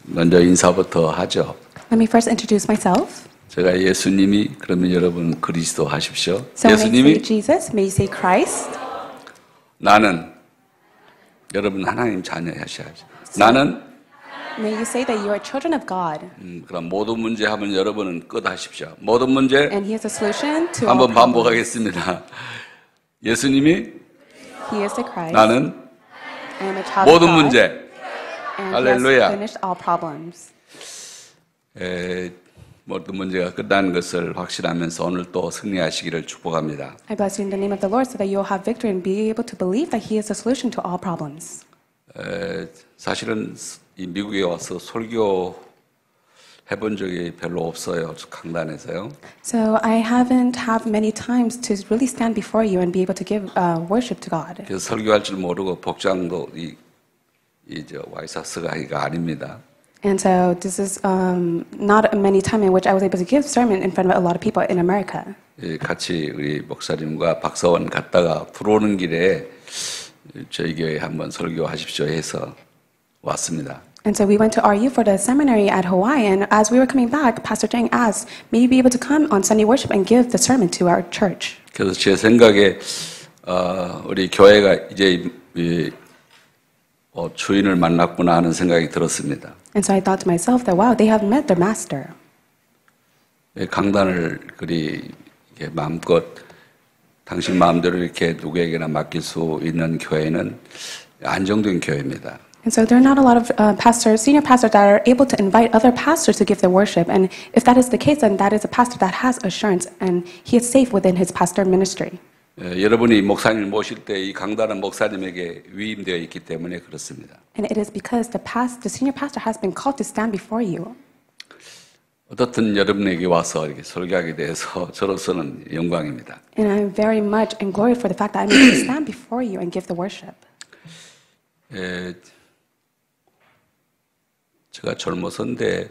먼저 인사부터 하죠. Let me first introduce myself. 제가 예수님이 그러면 여러분 그리스도 하십시오. So when I say 예수님이 Jesus, may you say Christ. 나는 여러분 하나님 자녀 하셔야죠. 나는 May you say that you are children of God. 그럼 모든 문제 하면 여러분은 끝 하십시오. 모든 문제 And He is the solution to all 한번 problems. 반복하겠습니다. 예수님이 He is the Christ. 나는 I am a child of 모든 God. 문제 And 할렐루야. He has finished all problems. 모든 문제가 끝나는 것을 확신하면서 오늘 또 승리하시기를 축복합니다. I bless you in the name of the Lord so that you will have victory and be able to believe that He is the solution to all problems. 사실은 이 미국에 와서 설교 해본 적이 별로 없어요. 강단에서요. So I haven't had many times to really stand before you and be able to give worship to God. 그래서 설교할 줄 모르고 복장도 이저 와이사스가 아닙니다. And so this is not many time in which I was able to give sermon in front of a lot of people in America. 같이 우리 목사님과 박사원 갔다가 들어오는 길에 저희 교회 한번 설교하십시오 해서 왔습니다. And so we went to RU for the seminary at Hawaii, and as we were coming back, Pastor Jang asked, may you be able to come on Sunday worship and give the sermon to our church? 그래서 제 생각에 우리 교회가 이제 주인을 만났구나 하는 생각이 들었습니다. And so I thought to myself that, wow, they have met their master. 강단을 그리 마음껏 당신 마음대로 이렇게 누구에게나 맡길 수 있는 교회는 안정된 교회입니다. And so there are not a lot of pastors, senior pastors that are able to invite other pastors to give their worship. And if that is the case, then that is a pastor that has assurance and he is safe within his pastor ministry. 여러분이 목사님을 모실 때 이 강단은 목사님에게 위임되어 있기 때문에 그렇습니다. And it is because the senior pastor has been called to stand before you. 어떻든 여러분에게 와서 이렇게 설교하게 돼서 저로서는 영광입니다. And I'm very much in glory for the fact that I'm able to stand before you and give the worship. 제가 젊어서인데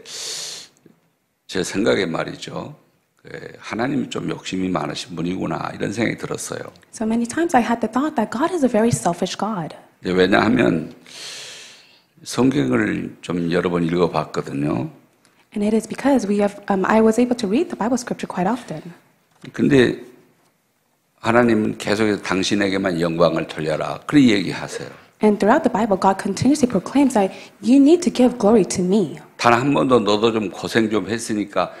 제 생각에 말이죠. 하나님이 좀 욕심이 많으신 분이구나 이런 생각이 들었어요. So many times I had the thought that God is a very selfish God. 왜냐하면 성경을 좀 여러 번 읽어봤거든요. And it is because I was able to read the Bible scripture quite often. 근데 하나님은 계속해서 당신에게만 영광을 돌려라. 그렇게 얘기하세요. And throughout the Bible, God continuously proclaims that you need to give glory to me. 단 한 번도 너도 좀 고생 좀 했으니까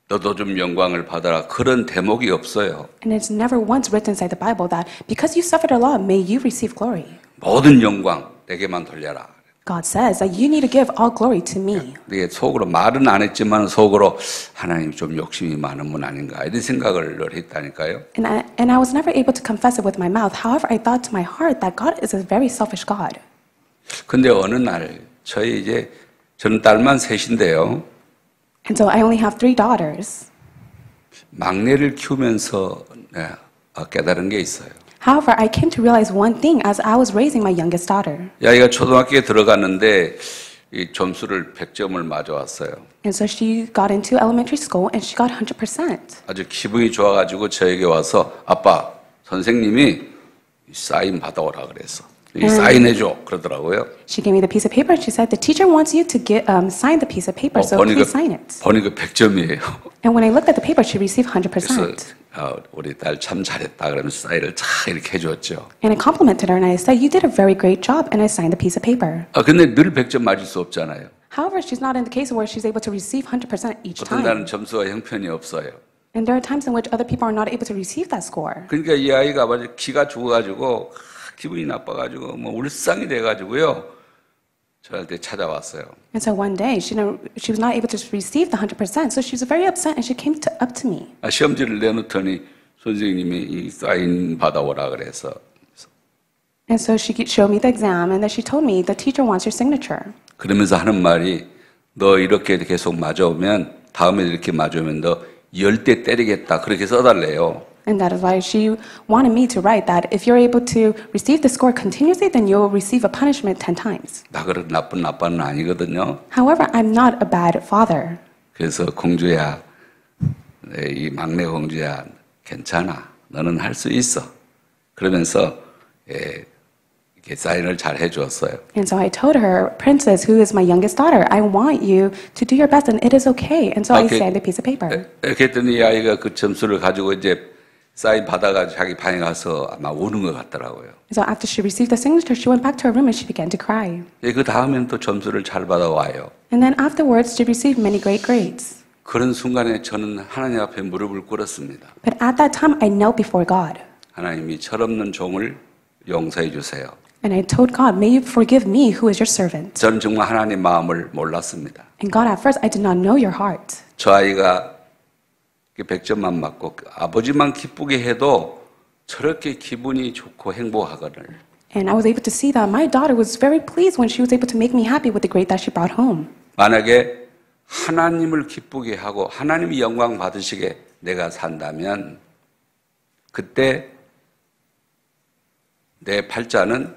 너도 좀 영광을 받아라. 그런 대목이 없어요. And it's never once written inside the Bible that because you suffered a lot, may you receive glory. 모든 영광 내게만 돌려라. God says that you need to give all glory to me. 이게 속으로 말은 안 했지만 속으로 하나님 좀 욕심이 많은 분 아닌가 이런 생각을 늘 했다니까요. And I was never able to confess it with my mouth. However, I thought to my heart that God is a very selfish God. 근데 어느 날 저는 딸만 셋인데요. And so I only have 3 daughters. 막내를 키우면서 깨달은 게 있어요. However, I came to realize one thing as I was raising my youngest daughter. 아이가 초등학교에 들어갔는데 이 점수를 100점을 맞아왔어요. And so she got into elementary school and she got 100%. 아주 기분이 좋아가지고 저에게 와서 아빠 선생님이 사인 받아오라 그랬어. 사인해줘 그러더라고요. She gave me the piece of paper and she said the teacher wants you to sign the piece of paper, so please sign it. 보니까 100점이에요. And when I looked at the paper, she received 100%. 그래서 우리 딸 참 잘했다 그러면서 사인을 쫙 이렇게 해줬죠. And I complimented her and I said, you did a very great job, and I signed the piece of paper. 근데 늘 100점 맞을 수 없잖아요. However, she's not in the case where she's able to receive 100% each 어떤 날은 time. 점수가 형편이 없어요. And there are times in which other people are not able to receive that score. 그러니까 이 아이가 기가 죽어가지고 기분이 나빠가지고 울상이 돼가지고요. 저한테 찾아왔어요. And so one day, she was not able to receive the 100%, so she was very upset and she came up to me. 시험지를 내놓더니 선생님이 이 사인 받아오라 그래서. And so she showed me the exam and then she told me the teacher wants your signature. 그러면서 하는 말이 너 이렇게 계속 맞아오면 다음에 이렇게 맞아오면 너 10대 때리겠다 그렇게 써달래요. And that is why she wanted me to write that if you're able to receive the score continuously, then you'll receive a punishment 10 times. 나 그런 나쁜 아빠는 아니거든요. However, I'm not a bad father. 그래서 공주야, 이 막내 공주야, 괜찮아. 너는 할 수 있어. 그러면서 이렇게 사인을 잘 해주었어요. And so I told her, Princess, who is my youngest daughter, I want you to do your best and it is okay. And so I Okay. signed the piece of paper. 이렇게 했더니 이 아이가 그 점수를 가지고 이제 사인 받아가지고 자기 방에 가서 아마 우는 것 같더라고요. So after she received the signature, she went back to her room and she began to cry. 그 다음에는 또 점수를 잘 받아와요. And then afterwards, she received many great grades. 그런 순간에 저는 하나님 앞에 무릎을 꿇었습니다. But at that time, I knelt before God. 하나님이 철없는 종을 용서해 주세요. And I told God, may you forgive me, who is your servant. 저는 정말 하나님 마음을 몰랐습니다. And God, at first, I did not know your heart. 저 아이가 100점만 맞고 아버지만 기쁘게 해도 저렇게 기분이 좋고 행복하거늘. And I was able to see that my daughter was very pleased when she was able to make me happy with the grade that she brought home. 만약에 하나님을 기쁘게 하고 하나님이 영광 받으시게 내가 산다면 그때 내 팔자는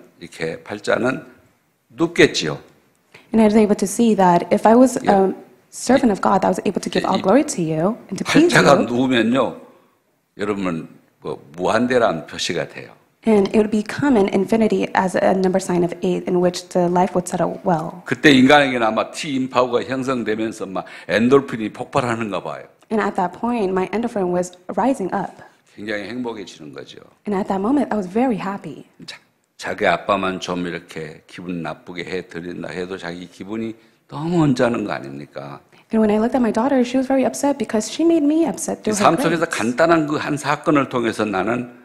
눕겠지요. And I was able to see that if I was a servant of God, I was able to give all glory to you and to please 팔자가 you. 누우면요, 여러분 무한대란 표시가 돼요. And it would become an infinity as a number sign of 8 in which the life would settle well. 그때 인간에게는 아마 T 임파우가 형성되면서 막 엔돌핀이 폭발하는가 봐요. And at that point, my endorphin was rising up. 굉장히 행복해지는 거죠. And at that moment, I was very happy. 자기 아빠만 좀 이렇게 기분 나쁘게 해드린다 해도 자기 기분이 너무 언짢은 거 아닙니까? And when I looked at my daughter, she was very upset because she made me upset through her 삶 속에서 grades. 간단한 그 한 사건을 통해서 나는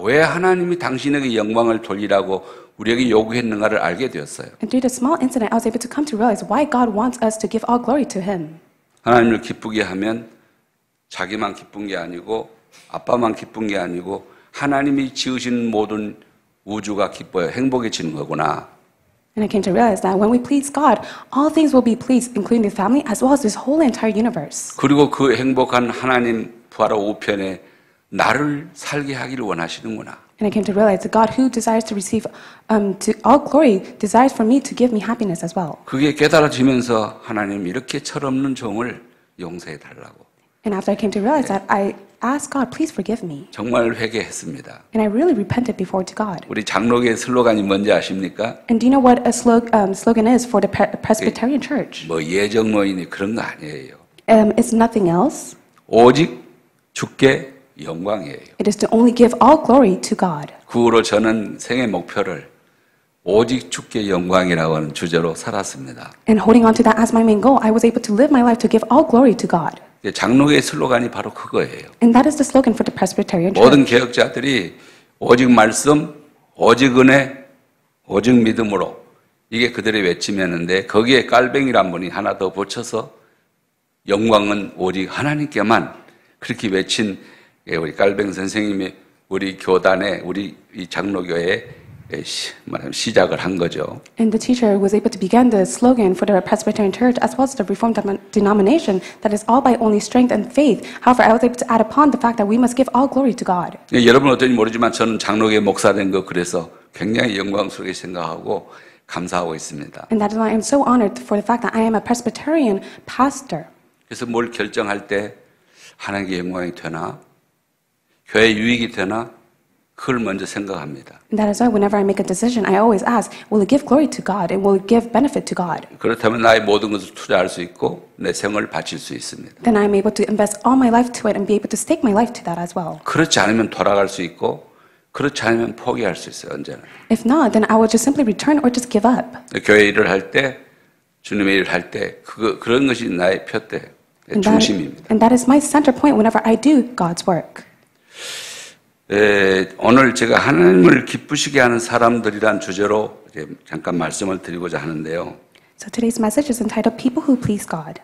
왜 하나님이 당신에게 영광을 돌리라고 우리에게 요구했는가를 알게 되었어요. And through the small incident, I was able to come to realize why God wants us to give all glory to Him. 하나님을 기쁘게 하면 자기만 기쁜 게 아니고 아빠만 기쁜 게 아니고 하나님이 지으신 모든 우주가 기뻐요. 행복해지는 거구나. And I came to realize that when we please God, all things will be pleased, including the family as well as this whole entire universe. 그리고 그 행복한 하나님 부활의 우편에 나를 살게 하기를 원하시는구나. And I came to realize that God, who desires to receive to all glory, desires for me to give me happiness as well. 그게 깨달아지면서 하나님 이렇게 철없는 종을 용서해 달라고. And after I came to realize that, I asked God, please forgive me. 정말 회개했습니다. And I really repented before to God. 우리 장로교의 슬로건이 뭔지 아십니까? And do you know what a slogan is for the Presbyterian Church? 뭐 예정모이니 그런 거 아니에요. It's nothing else. 오직 주께 영광이에요. It is to only give all glory to God. 그 후로 저는 생애 목표를 오직 주께 영광이라고 하는 주제로 살았습니다. And holding on to that as my main goal, I was able to live my life to give all glory to God. 장로교의 슬로건이 바로 그거예요. And that is the slogan for the Presbyterian 모든 Church. 개혁자들이 오직 말씀, 오직 은혜, 오직 믿음으로 이게 그들의 외침이었는데 거기에 깔뱅이란 분이 하나 더 붙여서 영광은 오직 하나님께만 그렇게 외친 우리 깔뱅 선생님이 우리 교단에 우리 이 장로교에 말하면 시작을 한 거죠. And the teacher was able to begin the slogan for the Presbyterian Church as well as the Reformed denomination that is all by only strength and faith. However, I was able to add upon the fact that we must give all glory to God. 여러분 어떤지 모르지만 저는 장로교의 목사 된 거 그래서 굉장히 영광스럽게 생각하고 감사하고 있습니다. And that is why I'm so honored for the fact that I am a Presbyterian pastor. 그래서 뭘 결정할 때 하나님께 영광이 되나 교회 유익이 되나 그걸 먼저 생각합니다. And that is why whenever I make a decision, I always ask, will it give glory to God and will it give benefit to God? 그렇다면 나의 모든 것을 투자할 수 있고 내 생을 바칠 수 있습니다. Then I'm able to invest all my life to it and be able to stake my life to that as well. 그렇지 않으면 돌아갈 수 있고 그렇지 않으면 포기할 수 있어요. 언제나. If not, then I will just simply return or just give up. 교회 일을 할 때 주님의 일을 할 때 그런 것이 나의 표대 중심입니다. And that is my center point whenever I do God's work. 오늘 제가 하나님을 기쁘시게 하는 사람들이란 주제로 잠깐 말씀을 드리고자 하는데요. So today's message is entitled People Who Please God.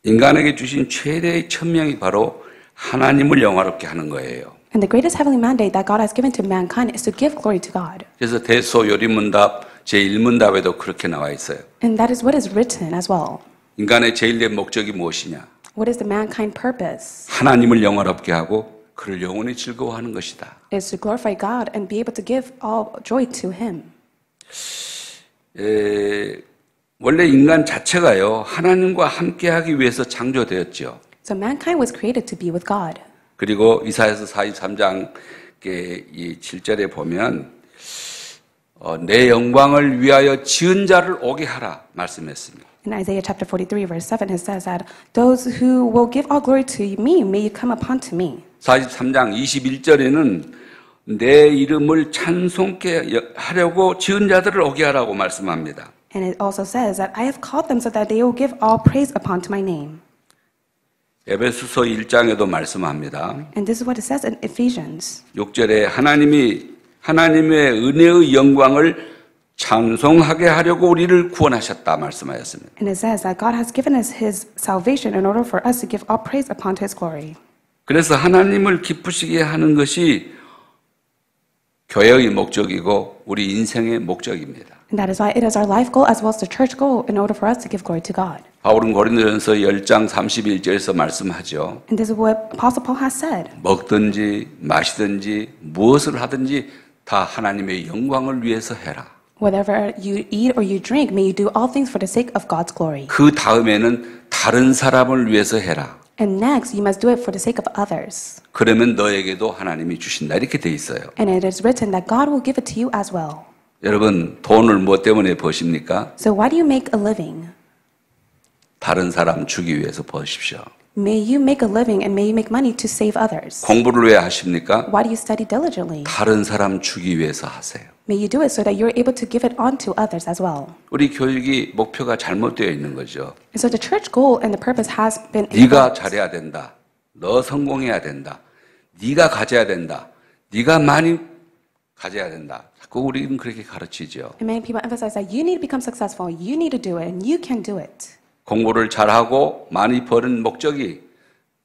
인간에게 주신 최대의 천명이 바로 하나님을 영화롭게 하는 거예요. And the greatest heavenly mandate that God has given to mankind is to give glory to God. 그래서 대소요리문답 제1문답에도 그렇게 나와 있어요. And that is what is written as well. 인간의 제일된 목적이 무엇이냐? What is the mankind purpose? 하나님을 영화롭게 하고 그를 영원히 즐거워하는 것이다. It is to glorify God and be able to give all joy to Him. 원래 인간 자체가요 하나님과 함께하기 위해서 창조되었죠. So mankind was created to be with God. 그리고 이사야서 43장 이 7절에 보면 내 영광을 위하여 지은 자를 오게 하라 말씀했습니다. In Isaiah chapter 43, verse 7, it says that those who will give all glory to me, may you come upon to me. 43장 21절에는 내 이름을 찬송케 하려고 지은 자들을 오게 하라고 말씀합니다. And it also says that I have called them so that they will give all praise upon to my name. 에베소서 1장에도 말씀합니다. And this is what it says in Ephesians. 6절에 하나님의 은혜의 영광을 찬송하게 하려고 우리를 구원하셨다 말씀하였습니다. And it says that God has given us His salvation in order for us to give all praise upon to His glory. 그래서 하나님을 기쁘시게 하는 것이 교회의 목적이고 우리 인생의 목적입니다. And that is why it is our life goal as well as the church goal in order for us to give glory to God. 바울은 고린도전서 10장 31절에서 말씀하죠. And this is what Apostle Paul has said. 먹든지 마시든지 무엇을 하든지 다 하나님의 영광을 위해서 해라. Whatever you eat or you drink, may you do all things for the sake of God's glory. 그 다음에는 다른 사람을 위해서 해라. And next, you must do it for the sake of others. 그러면 너에게도 하나님이 주신다 이렇게 돼 있어요. And it is written that God will give it to you as well. 여러분 돈을 뭐 때문에 버십니까? So why do you make a living? 다른 사람 주기 위해서 버십시오. May you make a living and may you make money to save others. 공부를 왜 하십니까? Why do you study diligently? 다른 사람 주기 위해서 하세요. May you do it so that you're able to give it on to others as well. 우리 교육이 목표가 잘못되어 있는 거죠. And so the church goal and the purpose has been 네가 incorrect. 잘해야 된다. 너 성공해야 된다. 네가 가져야 된다. 네가 많이 가져야 된다. 자꾸 우리는 그렇게 가르치죠. And many people emphasize that you need to become successful, you need to do it, and you can do it. 공부를 잘하고 많이 버는 목적이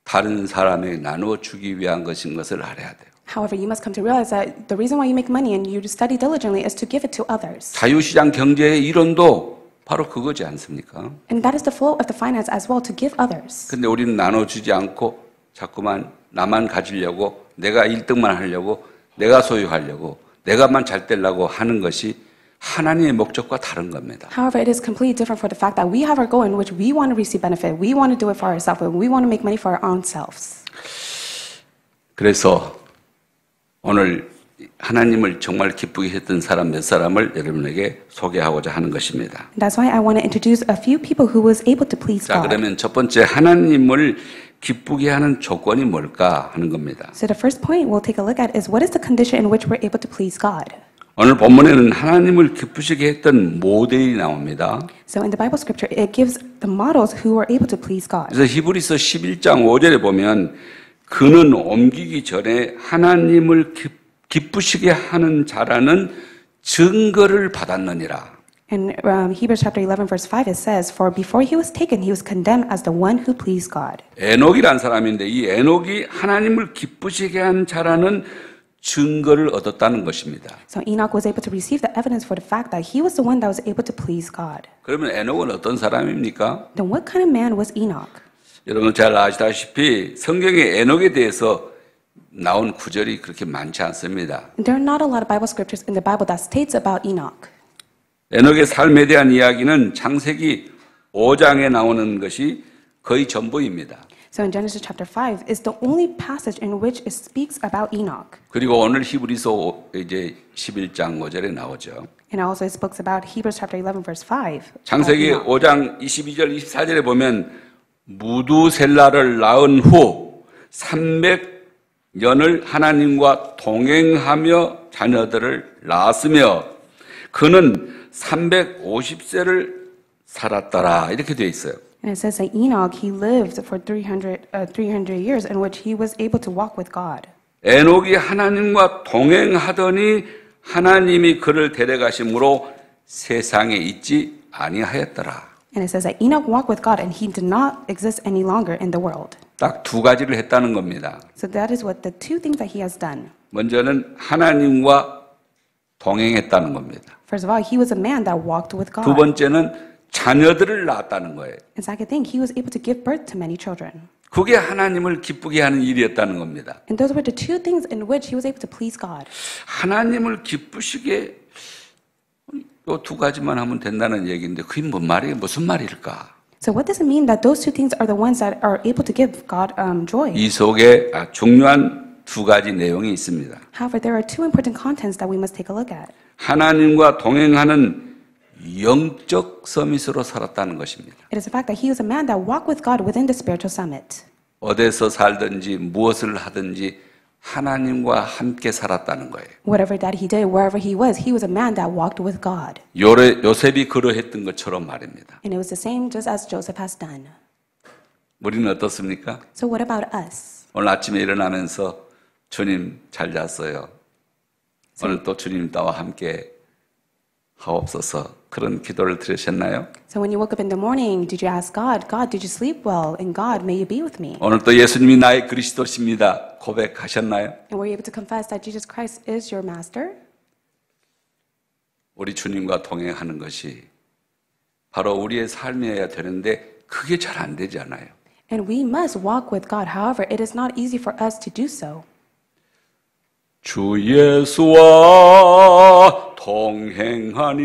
다른 사람에게 나누어 주기 위한 것인 것을 알아야 돼요. However, you must come to realize that the reason why you make money and you study diligently is to give it to others. 자유시장 경제의 이론도 바로 그거지 않습니까? And that is the flow of the finance as well, to give others. 근데 우리는 나눠주지 않고 자꾸만 나만 가지려고 내가 1등만 하려고 내가 소유하려고 내가만 잘 되려고 하는 것이 하나님의 목적과 다른 겁니다. However, it is completely different for the fact that we have our goal in which we want to receive benefit, we want to do it for ourselves, we want to make money for our own selves. 그래서 오늘 하나님을 정말 기쁘게 했던 사람 몇 사람을 여러분에게 소개하고자 하는 것입니다. That's why I want to introduce a few people who was able to please 자, God. 그러면 첫 번째 하나님을 기쁘게 하는 조건이 뭘까 하는 겁니다. So the first point we'll take a look at is what is the condition in which we're able to please God. 오늘 본문에는 하나님을 기쁘시게 했던 모델이 나옵니다. So in the Bible scripture, it gives the models who were able to please God. 그래서 히브리서 11장 5절에 보면 그는 옮기기 전에 하나님을 기쁘시게 하는 자라는 증거를 받았느니라. In Hebrews chapter 11, verse 5, it says, For before he was taken, he was condemned as the one who pleased God. 에녹이라는 사람인데 이 에녹이 하나님을 기쁘시게 한 자라는 증거를 얻었다는 것입니다. So Enoch was able to receive the evidence for the fact that he was the one that was able to please God. 그러면 에녹은 어떤 사람입니까? Then what kind of man was Enoch? 여러분 잘 아시다시피 성경에 에녹에 대해서 나온 구절이 그렇게 많지 않습니다. There are not a lot of Bible scriptures in the Bible that states about Enoch. 에녹의 삶에 대한 이야기는 창세기 5장에 나오는 것이 거의 전부입니다. So in Genesis chapter 5 is the only passage in which it speaks about Enoch. 그리고 오늘 히브리서 이제 11장 5절에 나오죠. And also it speaks about Hebrews chapter 11 verse 5. 창세기 5장 22절 24절에 보면 무두셀라를 낳은 후 300년을 하나님과 동행하며 자녀들을 낳았으며 그는 350세를 살았더라 이렇게 되어 있어요. And it says that Enoch, he lived for 300 years in which he was able to walk with God. 에녹이 하나님과 동행하더니 하나님이 그를 데려가심으로 세상에 있지 아니하였더라. And it says that Enoch walked with God and he did not exist any longer in the world. 딱 두 가지를 했다는 겁니다. So that is what the two things that he has done. 먼저는 하나님과 동행했다는 겁니다. First of all, he was a man that walked with God. 두 번째는 자녀들을 낳았다는 거예요. And second thing, he was able to give birth to many children. 그게 하나님을 기쁘게 하는 일이었다는 겁니다. And those were the two things in which he was able to please God. 하나님을 기쁘시게 이 두 가지만 하면 된다는 얘기인데 그게 뭔 말이에요? 무슨 말일까? So what does it mean that those two things are the ones that are able to give God joy? 이 속에 중요한 두 가지 내용이 있습니다. However, there are two important contents that we must take a look at. 하나님과 동행하는 영적 서밋으로 살았다는 것입니다. It is the fact that he was a man that walked with God within the spiritual summit. 어디서 살든지 무엇을 하든지 하나님과 함께 살았다는 거예요. Whatever that he did, wherever he was a man that walked with God. 요셉이 그러했던 것처럼 말입니다. And it was the same just as Joseph has done. 우리는 어떻습니까? So what about us? 오늘 아침에 일어나면서 주님 잘 잤어요. 오늘 또 주님 나와 함께 하옵소서 그런 기도를 드리셨나요? So when you woke up in the morning, did you ask God, God, did you sleep well? And God, may you be with me? 오늘 또 예수님이 나의 그리스도십니다. 고백하셨나요? And were you able to confess that Jesus Christ is your master? 우리 주님과 동행하는 것이 바로 우리의 삶이어야 되는데 그게 잘 안 되지 않아요. And we must walk with God. However, it is not easy for us to do so. 주 예수와 동행하니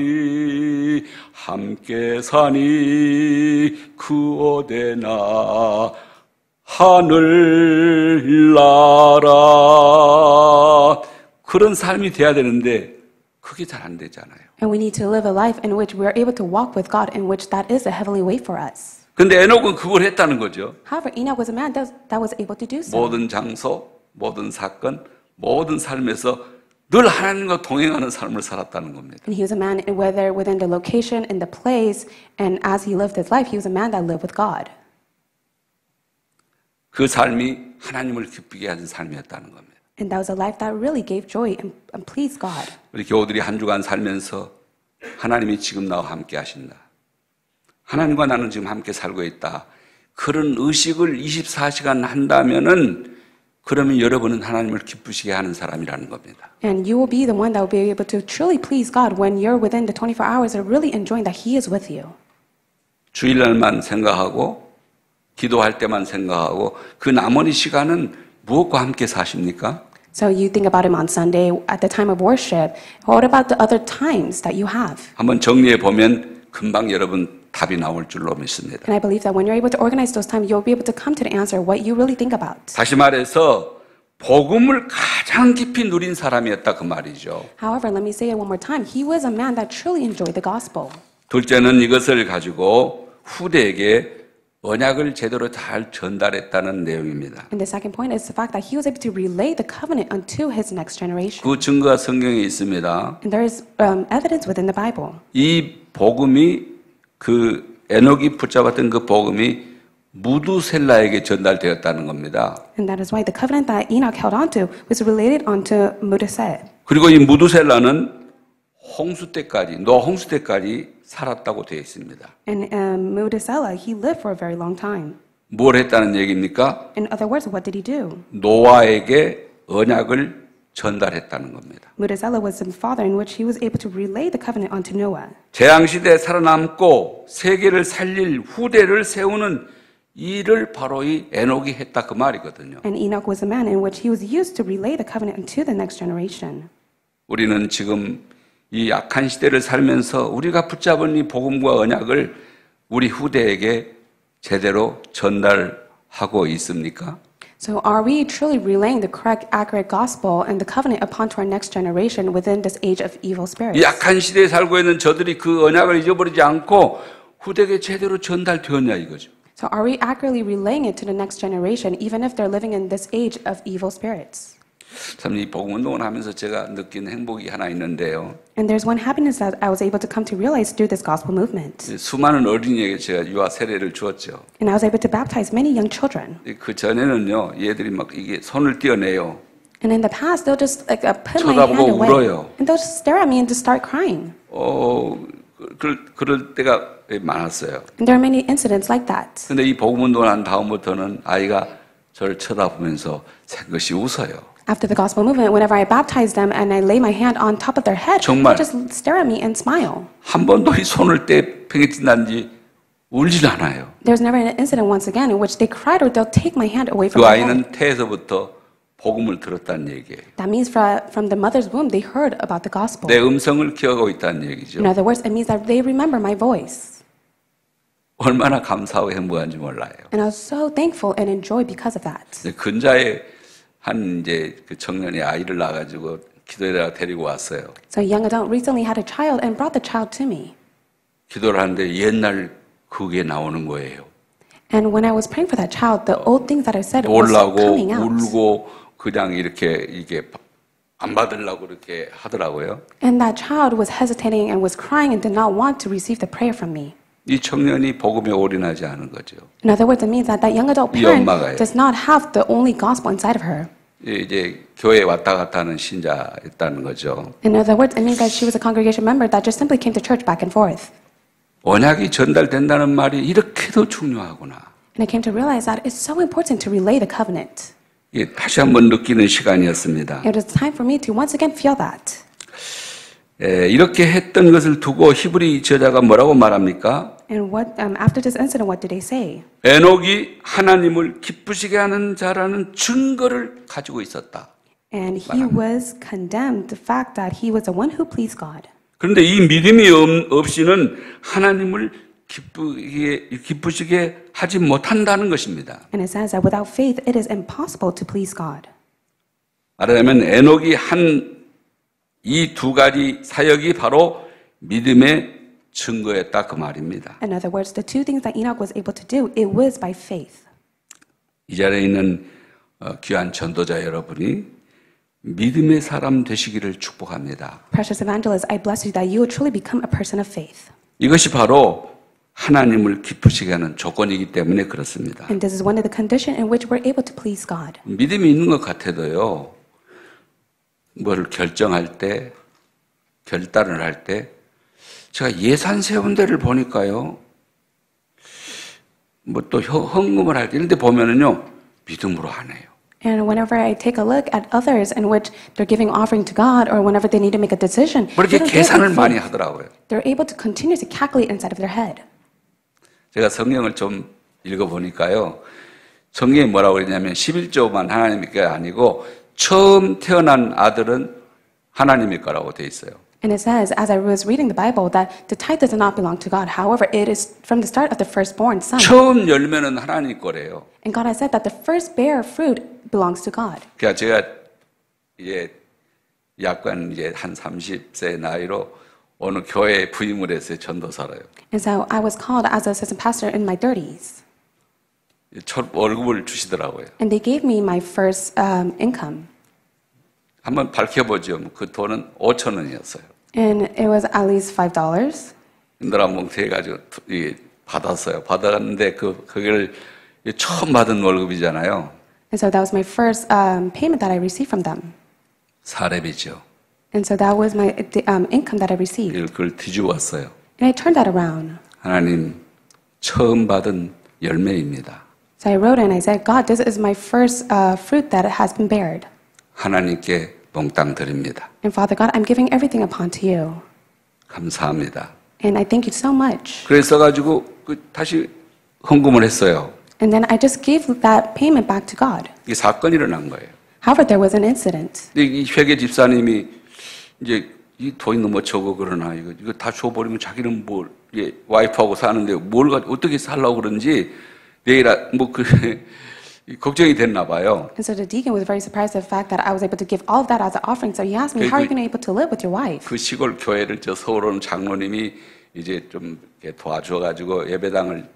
함께 사니 그 어디나 하늘나라 그런 삶이 돼야 되는데 그게 잘 안 되잖아요. And we need to live a life in which we are able to walk with God, in which that is a heavenly way for us. 근데 에녹은 그걸 했다는 거죠. However, Enoch was a man that was able to do so. 모든 장소, 모든 사건, 모든 삶에서 늘 하나님과 동행하는 삶을 살았다는 겁니다. And he was a man, whether within the location, in the place, and as he lived his life, he was a man that lived with God. 그 삶이 하나님을 기쁘게 하는 삶이었다는 겁니다. And that was a life that really gave joy and pleased God. 우리 교우들이 한 주간 살면서 하나님이 지금 나와 함께 하신다. 하나님과 나는 지금 함께 살고 있다. 그런 의식을 24시간 한다면은 그러면 여러분은 하나님을 기쁘시게 하는 사람이라는 겁니다. And you will be the one that will be able to truly please God when you're within the 24 hours and really enjoying that He is with you. 주일날만 생각하고 기도할 때만 생각하고 그 나머지 시간은 무엇과 함께 사십니까? So you think about Him on Sunday at the time of worship. What about the other times that you have? 한번 정리해 보면 금방 여러분 답이 나올 줄로 믿습니다. And I believe that when you're able to organize those times, you'll be able to come to the answer what you really think about. 다시 말해서 복음을 가장 깊이 누린 사람이었다 그 말이죠. However, let me say it one more time. He was a man that truly enjoyed the gospel. 둘째는 이것을 가지고 후대에게 언약을 제대로 잘 전달했다는 내용입니다. And the second point is the fact that he was able to relay the covenant unto his next generation. 그 증거가 성경에 있습니다. And there is evidence within the Bible. 이 복음이 그 에녹이 붙잡았던 그 복음이 무두셀라에게 전달되었다는 겁니다. And that is why the covenant that Enoch held onto was related onto Methuselah. 그리고 이 무두셀라는 홍수 때까지 노아 홍수 때까지 살았다고 되어 있습니다. And Methuselah, he lived for a very long time. 뭘 했다는 얘기입니까? In other words, what did he do? 노아에게 언약을 전달했다는 겁니다. Methuselah was the father in which he was able to relay the covenant onto Noah. 재앙시대에 살아남고 세계를 살릴 후대를 세우는 일을 바로 이 에녹이 했다 그 말이거든요. And Enoch was a man in which he was used to relay the covenant unto the next generation. 우리는 지금 이 악한 시대를 살면서 우리가 붙잡은 이 복음과 언약을 우리 후대에게 제대로 전달하고 있습니까? So are we truly relaying the correct, accurate gospel and the covenant upon to our next generation within this age of evil spirits? 이 악한 시대에 살고 있는 저들이 그 언약을 잊어버리지 않고 후대에게 제대로 전달되었냐 이거죠. So are we accurately relaying it to the next generation even if they're living in this age of evil spirits? 참 이 복음 운동을 하면서 제가 느낀 행복이 하나 있는데요. And there's one happiness that I was able to come to realize through this gospel movement. 수많은 어린이에게 제가 유아 세례를 주었죠. And I was able to baptize many young children. 그 전에는요, 얘들이 막 이게 손을 떼어내요. And in the past, they'll just like put my 쳐다보고 hand away, 울어요. and they'll just stare at me and just start crying. 그럴 때가 많았어요. And there are many incidents like that. 근데 이 복음 운동을 한 다음부터는 아이가 저를 쳐다보면서 생것이 웃어요. After the gospel movement, whenever I baptize them and I lay my hand on top of their head, 정말. they just stare at me and smile. 한 번도 이 손을 팽개친다든지 울질 않아요. There's never an incident once again in which they cried or they'll take my hand away from 그 my head. 아이는 태에서부터 복음을 들었다는 얘기예요. That means from the mother's womb, they heard about the gospel. 내 음성을 기억하고 있다는 얘기죠. In other words, it means that they remember my voice. 얼마나 감사하고 행복한지 몰라요. And I was so thankful and enjoyed because of that. 근자에 한 이제 그 청년이 아이를 낳아가지고 기도에다가 데리고 왔어요. So a young adult recently had a child and brought the child to me. 기도를 하는데 옛날 그게 나오는 거예요. And when I was praying for that child, the old things that I said was 놀라고 coming out. 울고 그냥 이렇게 이게 안 받으려고 이렇게 하더라고요. And that child was hesitating and was crying and did not want to receive the prayer from me. 이 청년이 복음에 올인하지 않은 거죠. In other words, it means that that young adult 이 parent 엄마가요. does not have the only gospel inside of her. 이제 교회 왔다 갔다 하는 신자였다는 거죠. In other words, it means that she was a congregation member that just simply came to church back and forth. 언약이 전달된다는 말이 이렇게도 중요하구나. And I came to realize that it's so important to relay the covenant. 이게 다시 한번 느끼는 시간이었습니다. It was time for me to once again feel that. 이렇게 했던 것을 두고 히브리 저자가 뭐라고 말합니까? And after this incident, what did they say? 에녹이 하나님을 기쁘시게 하는 자라는 증거를 가지고 있었다. And he was condemned the fact that he was the one who pleased God. 그런데 이 믿음이 없이는 하나님을 기쁘시게 하지 못한다는 것입니다. And it says that without faith, it is impossible to please God. 말하자면 에녹이 한 이 두 가지 사역이 바로 믿음의 증거였다 그 말입니다. In other words, the two things that Enoch was able to do, it was by faith. 이 자리에 있는 귀한 전도자 여러분이 믿음의 사람 되시기를 축복합니다. Precious evangelist, I bless you that you will truly become a person of faith. 이것이 바로 하나님을 기쁘시게 하는 조건이기 때문에 그렇습니다. And this is one of the conditions in which we're able to please God. 믿음이 있는 것 같아도요, 뭘 결정할 때, 결단을 할 때, 제가 예산 세운 데를 보니까요, 뭐 또 헌금을 할 때, 이런 데 보면은요, 믿음으로 하네요. And whenever I take a look at others in which they're giving offering to God or whenever they need to make a decision, 그렇게 they don't do it 계산을 with 많이 faith. 하더라고요. They're able to continuously calculate inside of their head. 제가 성경을 좀 읽어보니까요, 성경에 뭐라고 그러냐면 11조만 하나님의 게 아니고 처음 태어난 아들은 하나님의 거라고 돼 있어요. And it says, as I was reading the Bible, that the tithe does not belong to God. However, it is from the start of the firstborn son. 처음 열매는 하나님 거래요. And God has said that the first bear fruit belongs to God. 그러니까 제가 이제 약간 이제 한 30세 나이로 어느 교회에 부임을 했어요. 전도사로요. And so I was called as an assistant pastor in my 30s. 월급을 주시더라고요. And they gave me my first income. 한번 밝혀보죠. 그 돈은 5,000원이었어요. And it was at least $5. 인도라몽트 해가지고 받았어요. 받았는데 그걸 처음 받은 월급이잖아요. And so that was my first payment that I received from them. 사렙이죠. And so that was my income that I received. 그걸 뒤집었어요. And I turned that around. 하나님 처음 받은 열매입니다. So I wrote and I said, God, this is my first fruit that has been bared. 하나님께 몽땅 드립니다. And Father God, I'm giving everything upon to you. 감사합니다. And I thank you so much. 그래서 가지고 다시 헌금을 했어요. And then I just gave that payment back to God. 이 사건이 일어난 거예요. However, there was an incident. 이 회계 집사님이 이제 이 돈이 너무 적어 그러나 이거 다 줘버리면 자기는 뭘 와이프하고 사는데 뭘 어떻게 살라고 그런지 내일 걱정이 됐나 봐요. And so the deacon was very surprised at the fact that I was able to give all of that as an offering. So he asked me, how are you going to be able to live with your wife? 그 시골 교회를 서울 오는 장로님이 이제 좀 도와줘가지고 예배당을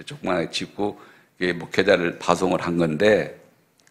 조그맣게 짓고 목회자를 파송을 한 건데.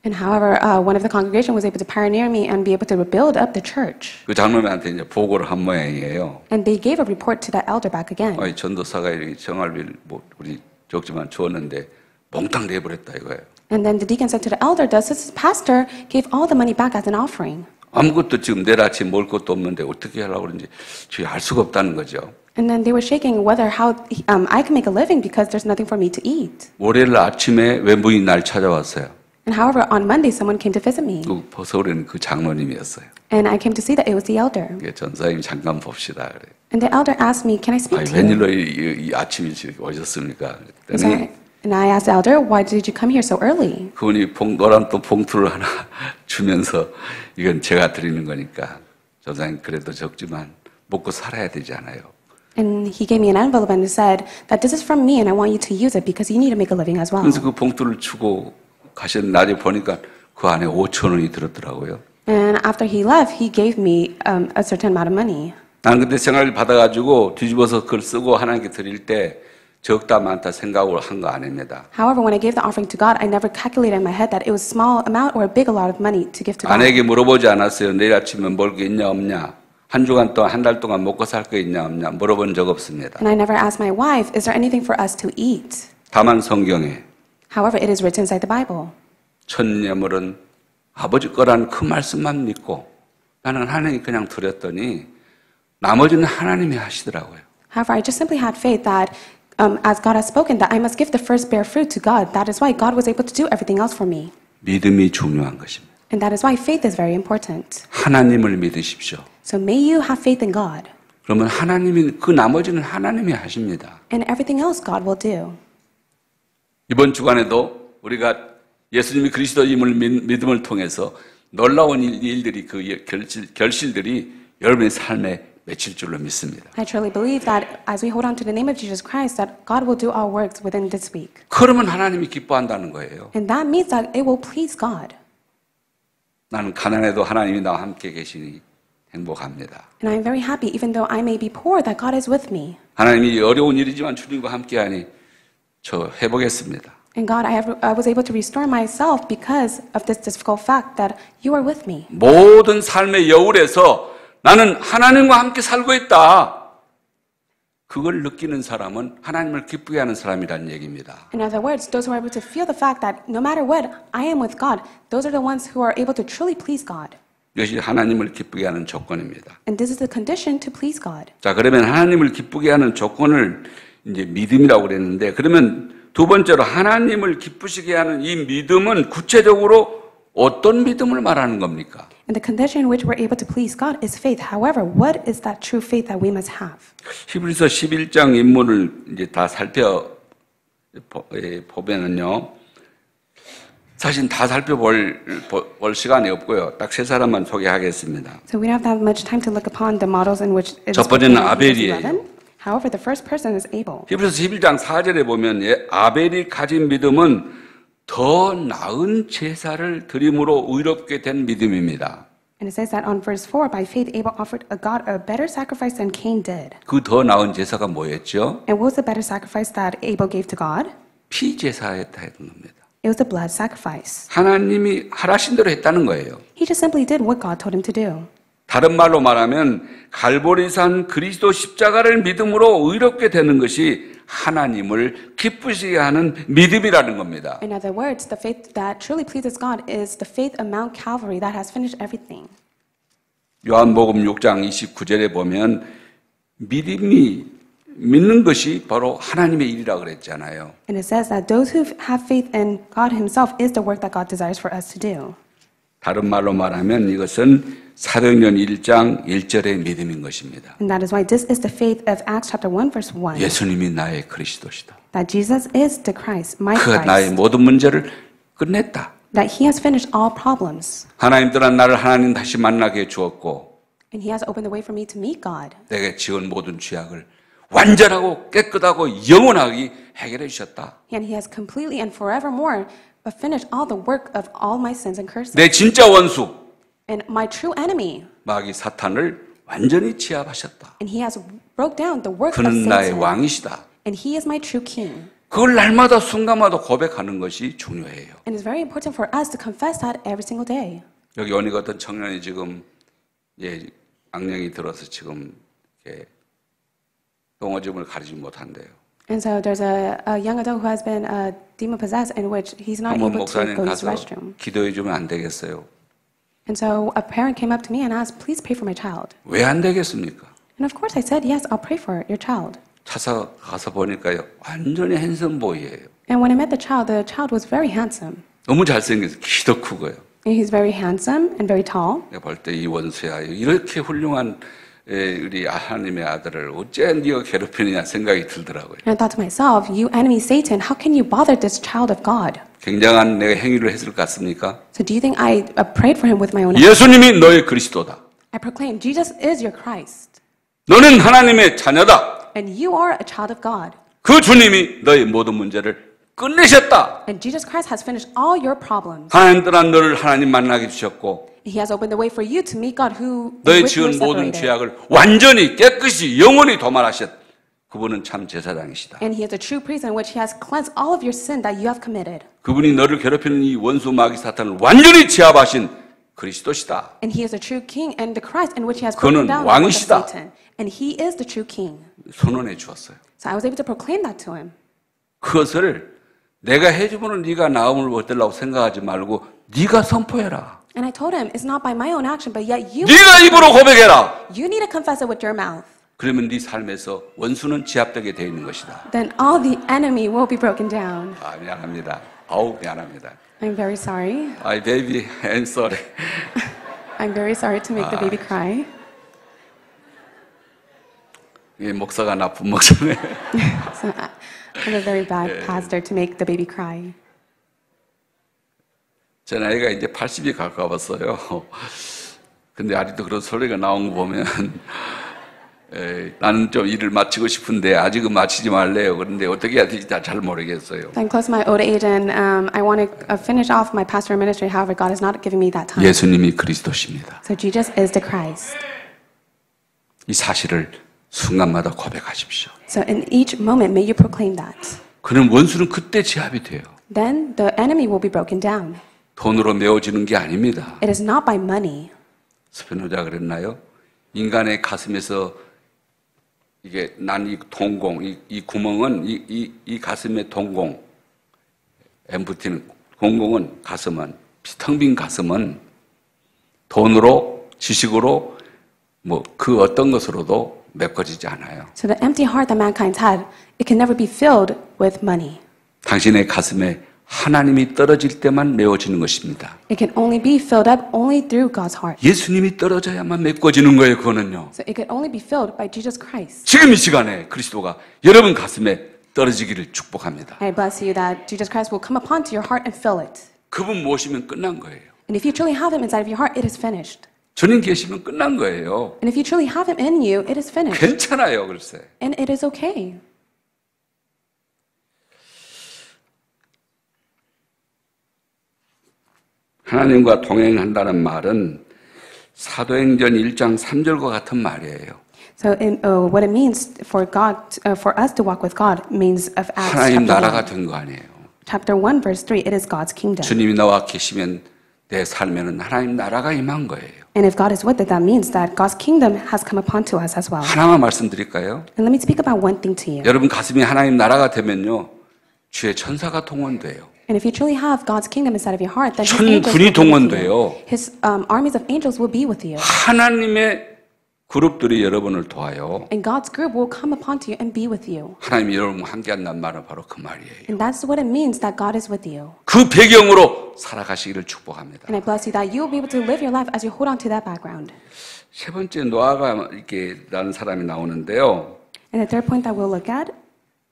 And however, one of the congregation was able to pioneer me and be able to build up the church. 그 장로님한테 이제 보고를 한 모양이에요. And they gave a report to that elder back again. 전도사가 이렇게 생활비를 우리 적지만 줬는데 몽땅 내버렸다 이거예요. And then the deacon said to the elder, "Does this pastor gave all the money back as an offering?" 아무것도 지금 내일 아침 먹을 것도 없는데 어떻게 하려고 그러는지 저희 알 수가 없다는 거죠. And then they were shaking whether how I can make a living because there's nothing for me to eat. 월요일 아침에 외부인이 날 찾아왔어요. And however, on Monday, someone came to visit me. 서울에는 그 장로님이었어요. And I came to see that it was the elder. 전사님 잠깐 봅시다 그래. And the elder asked me, "Can I speak to you?" 웬일로 이 아침에 이렇게 오셨습니까? 그랬더니 And I asked the elder, "Why did you come here so early?" 그분이 노란 또 봉투를 하나 주면서 이건 제가 드리는 거니까 전사님 그래도 적지만 먹고 살아야 되잖아요. And he gave me an envelope and said that this is from me and I want you to use it because you need to make a living as well. 그래서 그 봉투를 주고 가신 날에 보니까 그 안에 5천 원이 들었더라고요. And after he left, he gave me a certain amount of money. 나는 그때 생각을 받아가지고 뒤집어서 그걸 쓰고 하나님께 드릴 때 적다 많다 생각을 한 거 아닙니다. However, when I gave the offering to God, I never calculated in my head that it was small amount or a big a lot of money to give to God. 아내에게 물어보지 않았어요. 내일 아침에 먹을 게 있냐 없냐. 한 주간 동안 한 달 동안 먹고 살 거 있냐 없냐 물어본 적 없습니다. And I never asked my wife, is there anything for us to eat? 다만 성경에 However, it is written inside the Bible. 첫 예물은 아버지 거라는 그 말씀만 믿고 나는 하나님 그냥 드렸더니 나머지는 하나님이 하시더라고요. However, I just simply had faith that as God has spoken, that I must give the first bear fruit to God. That is why God was able to do everything else for me. 믿음이 중요한 것입니다. And that is why faith is very important. 하나님을 믿으십시오. So may you have faith in God. 그러면 하나님이 그 나머지는 하나님이 하십니다. And everything else God will do. 이번 주간에도 우리가 예수님이 그리스도임을 믿음을 통해서 놀라운 일들이 그 결실들이 여러분의 삶에 맺힐 줄로 믿습니다. I truly believe that as we hold on to the name of Jesus Christ, that God will do our works within this week. 그러면 하나님이 기뻐한다는 거예요. And that means that it will please God. 나는 가난해도 하나님이 나와 함께 계시니 행복합니다. And I'm very happy, even though I may be poor, that God is with me. 하나님이 어려운 일이지만 주님과 함께하니 저 해보겠습니다. And God, I was able to restore myself because of this difficult fact that you are with me. 모든 삶의 여울에서 나는 하나님과 함께 살고 있다. 그걸 느끼는 사람은 하나님을 기쁘게 하는 사람이라는 얘기입니다. In other words, those who are able to feel the fact that no matter what, I am with God, those are the ones who are able to truly please God. 이것이 하나님을 기쁘게 하는 조건입니다. And this is the condition to please God. 자, 그러면 하나님을 기쁘게 하는 조건을 이제 믿음이라고 그랬는데, 그러면 두 번째로 하나님을 기쁘시게 하는 이 믿음은 구체적으로 어떤 믿음을 말하는 겁니까? And the condition in which we're able to please God is faith. However, what is that true faith that we must have? 히브리서 11장 인물을 이제 다 보면은요, 사실 다 살펴볼 시간이 없고요. 딱 세 사람만 소개하겠습니다. So we don't have that much time to look upon the models in which it is. 첫 번째는 아벨이에요. However, the first person is Abel. 히브리서 11장 4절에 보면 아벨이 가진 믿음은 더 나은 제사를 드림으로 의롭게 된 믿음입니다. And it says that on verse 4, by faith Abel offered a God a better sacrifice than Cain did. 그 더 나은 제사가 뭐였죠? And what was the better sacrifice that Abel gave to God? 피 제사였다 했던 겁니다. It was the blood sacrifice. 하나님이 하라신 대로 했다는 거예요. He just simply did what God told him to do. 다른 말로 말하면 갈보리산 그리스도 십자가를 믿음으로 의롭게 되는 것이 하나님을 기쁘시게 하는 믿음이라는 겁니다. In other words, the faith that truly pleases God is the faith of Mount Calvary that has finished everything. 요한복음 6장 29절에 보면 믿는 것이 바로 하나님의 일이라고 그랬잖아요. And it says that those who have faith in God himself is the work that God desires for us to do. 다른 말로 말하면 이것은 사도행전 1장 1절의 믿음인 것입니다. And that is why this is the faith of Acts chapter 1 verse 1. 예수님이 나의 그리스도시다. That Jesus is the Christ, my 그가 나의 Christ. 모든 문제를 끝냈다. That he has finished all problems. 하나님 또한 나를 하나님 다시 만나게 해 주었고 And he has opened the way for me to meet God. 내게 지은 모든 죄악을 완전하고 깨끗하고 영원하게 해결해 주셨다. And he has completely and forevermore finished all the work of all my sins and curses. 내 진짜 원수 And my true enemy. 마귀 사탄을 완전히 제압하셨다. And he has broke down the work of 그는 나의 Satan. 왕이시다. And he is my true king. 그걸 날마다 순간마다 고백하는 것이 중요해요. And it's very important for us to confess that every single day. 여기 오니까 어떤 청년이 지금 악령이 들어서 지금 똥오줌을 가리지 못한대요. And so there's a young adult who has been demon possessed in which he's not 한번 able to 목사님 go to the 가서 restroom. 기도해 주면 안 되겠어요? And so a parent came up to me and asked, please pray for my child. 왜 안 되겠습니까? And of course I said, yes, I'll pray for your child. 가서 보니까요, 완전히 핸섬보이예요. And when I met the child was very handsome. 너무 잘생겨서 키도 크고요. And he's very handsome and very tall. 내가 볼 때 이 원수야, 이렇게 훌륭한 우리 하나님의 아들을 어째 네가 괴롭히느냐 생각이 들더라고요. And I thought to myself, you enemy Satan, how can you bother this child of God? 굉장한 내가 행위를 했을 것 같습니까? So do you think I prayed for him with my own 예수님이 너의 그리스도다. I proclaimed, Jesus is your Christ. 너는 하나님의 자녀다. And you are a child of God. 그 주님이 너의 모든 문제를 끝내셨다. And Jesus Christ has finished all your problems. 하나님 떠난 너를 하나님 만나게 주셨고 He has opened the way for you to meet God who 너의 with you 지은 모든 separated. 죄악을 완전히 깨끗이 영원히 도말하셨. 그분은 참 제사장이시다. And he is a true priest in which he has cleansed all of your sin that you have committed. 그분이 너를 괴롭히는 이 원수 마귀 사탄을 완전히 제압하신 그리스도시다. And he is a true king and the Christ in which he has 그는 broken down the work of 왕이시다. Satan. And he is the true king. 선언해 주었어요. So I was able to proclaim that to him. 그것을 내가 해주면 네가 나음을 얻으려고 생각하지 말고 네가 선포해라. And I told him, it's not by my own action, but yet you 네가 입으로 고백해라. you need to confess it with your mouth. 그러면 네 삶에서 원수는 제압되게 되어 있는 것이다. Then all the enemy will be broken down. 아, 미안합니다. 아우, 미안합니다. I'm very sorry. My baby, I'm sorry. I'm very sorry to make the baby cry. 이 목사가 나쁜 목사네. So I'm a very bad pastor to make the baby cry. 제 나이가 이제 80이 가까웠어요. 근데 아직도 그런 소리가 나온 거 보면 나는 좀 일을 마치고 싶은데 아직은 마치지 말래요. 그런데 어떻게 해야 될지 잘 모르겠어요. I'm close to my old age and I want to finish off my pastoral ministry. However, God is not giving me that time. 예수님이 그리스도십니다. So Jesus is the Christ. 이 사실을 순간마다 고백하십시오. So in each moment, may you proclaim that. 그는 원수는 그때 제압이 돼요. Then the enemy will be broken down. 돈으로 메워지는 게 아닙니다. It is not by money. 스페노자 그랬나요? 인간의 가슴에서 이게 난 이 동공, 이 구멍은 이 가슴의 동공, 엠프티는 공공은 가슴은 텅 빈 가슴은 돈으로 지식으로 뭐 그 어떤 것으로도 메꿔지지 않아요. So the empty heart that mankind had, it can never be filled with money. 당신의 가슴에 하나님이 떨어질 때만 메워지는 것입니다. It can only be filled up only through God's heart. 예수님이 떨어져야만 메꿔지는 거예요, 그거는요. So it can only be filled by Jesus Christ. 지금 이 시간에 그리스도가 여러분 가슴에 떨어지기를 축복합니다. I bless you that Jesus Christ will come upon to your heart and fill it. 그분 모시면 끝난 거예요. And if you truly have him inside of your heart, it is finished. 주님 계시면 끝난 거예요. And if you truly have him in you, it is finished. 괜찮아요, 글쎄. And it is okay. 하나님과 동행한다는 말은 사도행전 1장 3절과 같은 말이에요. So what it means for God, for us to walk with God means of Acts 하나님 나라가 chapter 1. 된 거 아니에요. Chapter 1 verse 3, it is God's kingdom. 주님이 나와 계시면 내 삶에는 하나님 나라가 임한 거예요. And if God is with it, that means that God's kingdom has come upon to us as well. 하나만 말씀드릴까요? And let me speak about one thing to you. 여러분 가슴이 하나님 나라가 되면요. 주의 천사가 동원돼요. And if you truly have God's kingdom inside of your heart, then His 천군이 angels will be with 동원돼요. you. His armies of angels will be with you. 하나님의 그룹들이 여러분을 도와요. And God's group will come upon to you and be with you. 하나님이 여러분과 함께한다는 말은 바로 그 말이에요. And that's what it means that God is with you. 그 배경으로 살아가시기를 축복합니다. And I bless you that you will be able to live your life as you hold on to that background. 세 번째 노아가 이렇게 라는 사람이 나오는데요. And the third point that we'll look at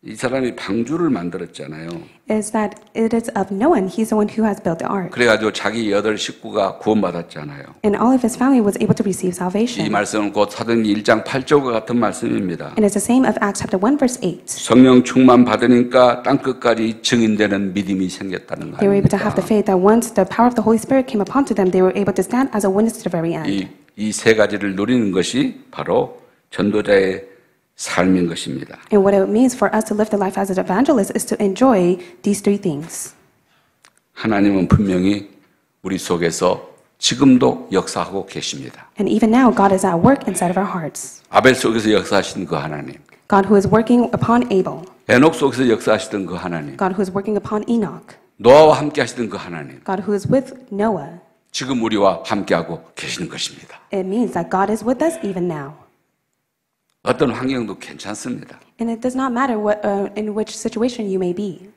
이 사람이 방주를 만들었잖아요. is that it is of Noah. He's the one who has built the ark. 그래가지고 자기 8 식구가 구원받았잖아요. And all of his family was able to receive 이 salvation. 말씀은 곧 사도행전 1장 8절과 같은 말씀입니다. And it's the same of Acts chapter 1 verse 8. 성령 충만 받으니까 땅끝까지 증인되는 믿음이 생겼다는 They were able to have the 말입니다. faith that once the power of the Holy Spirit came upon to them, they were able to stand as a witness to the very end. 이 세 가지를 누리는 것이 바로 전도자의 삶인 것입니다. And what it means for us to live the life as an evangelist is to enjoy these three things. 하나님은 분명히 우리 속에서 지금도 역사하고 계십니다. And even now, God is at work inside of our hearts. 아벨 속에서 역사하시는 그 하나님, God who is working upon Abel. 에녹 속에서 역사하시던 그 하나님, God who is working upon Enoch. 노아와 함께 하시던 그 하나님, God who is with Noah. 지금 우리와 함께하고 계시는 것입니다. It means that God is with us even now. 어떤 환경도 괜찮습니다. And it does not matter in which situation you may be.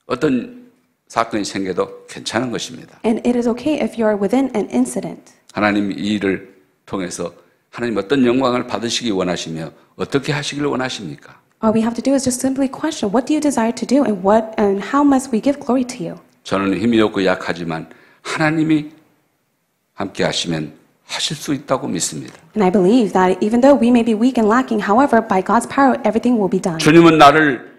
어떤 사건이 생겨도 괜찮은 것입니다. And it is okay if you are within an incident. 하나님 이 일을 통해서 하나님 어떤 영광을 받으시기 원하시며 어떻게 하시길 원하십니까? All we have to do is just simply question, what do you desire to do and how must we give glory to you? 저는 힘이 없고 약하지만 하나님이 함께 하시면 하실 수 있다고 믿습니다. And I believe that even though we may be weak and lacking, however, by God's power, everything will be done. 주님은 나를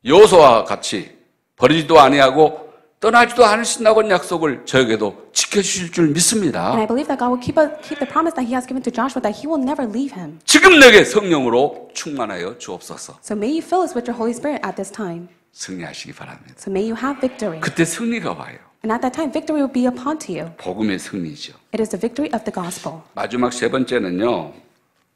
여호수아와 같이 버리지도 아니하고 떠나지도 않으신다고 약속을 저에게도 지켜주실 줄 믿습니다. And I believe that God will keep the promise that He has given to Joshua that He will never leave him. 지금 내게 성령으로 충만하여 주옵소서. So may you fill us with your Holy Spirit at this time. 승리하시기 바랍니다. So may you have victory. 그때 승리가 와요. And at that time, victory will be upon to you. 복음의 승리죠. It is the victory of the gospel. 마지막 세 번째는요.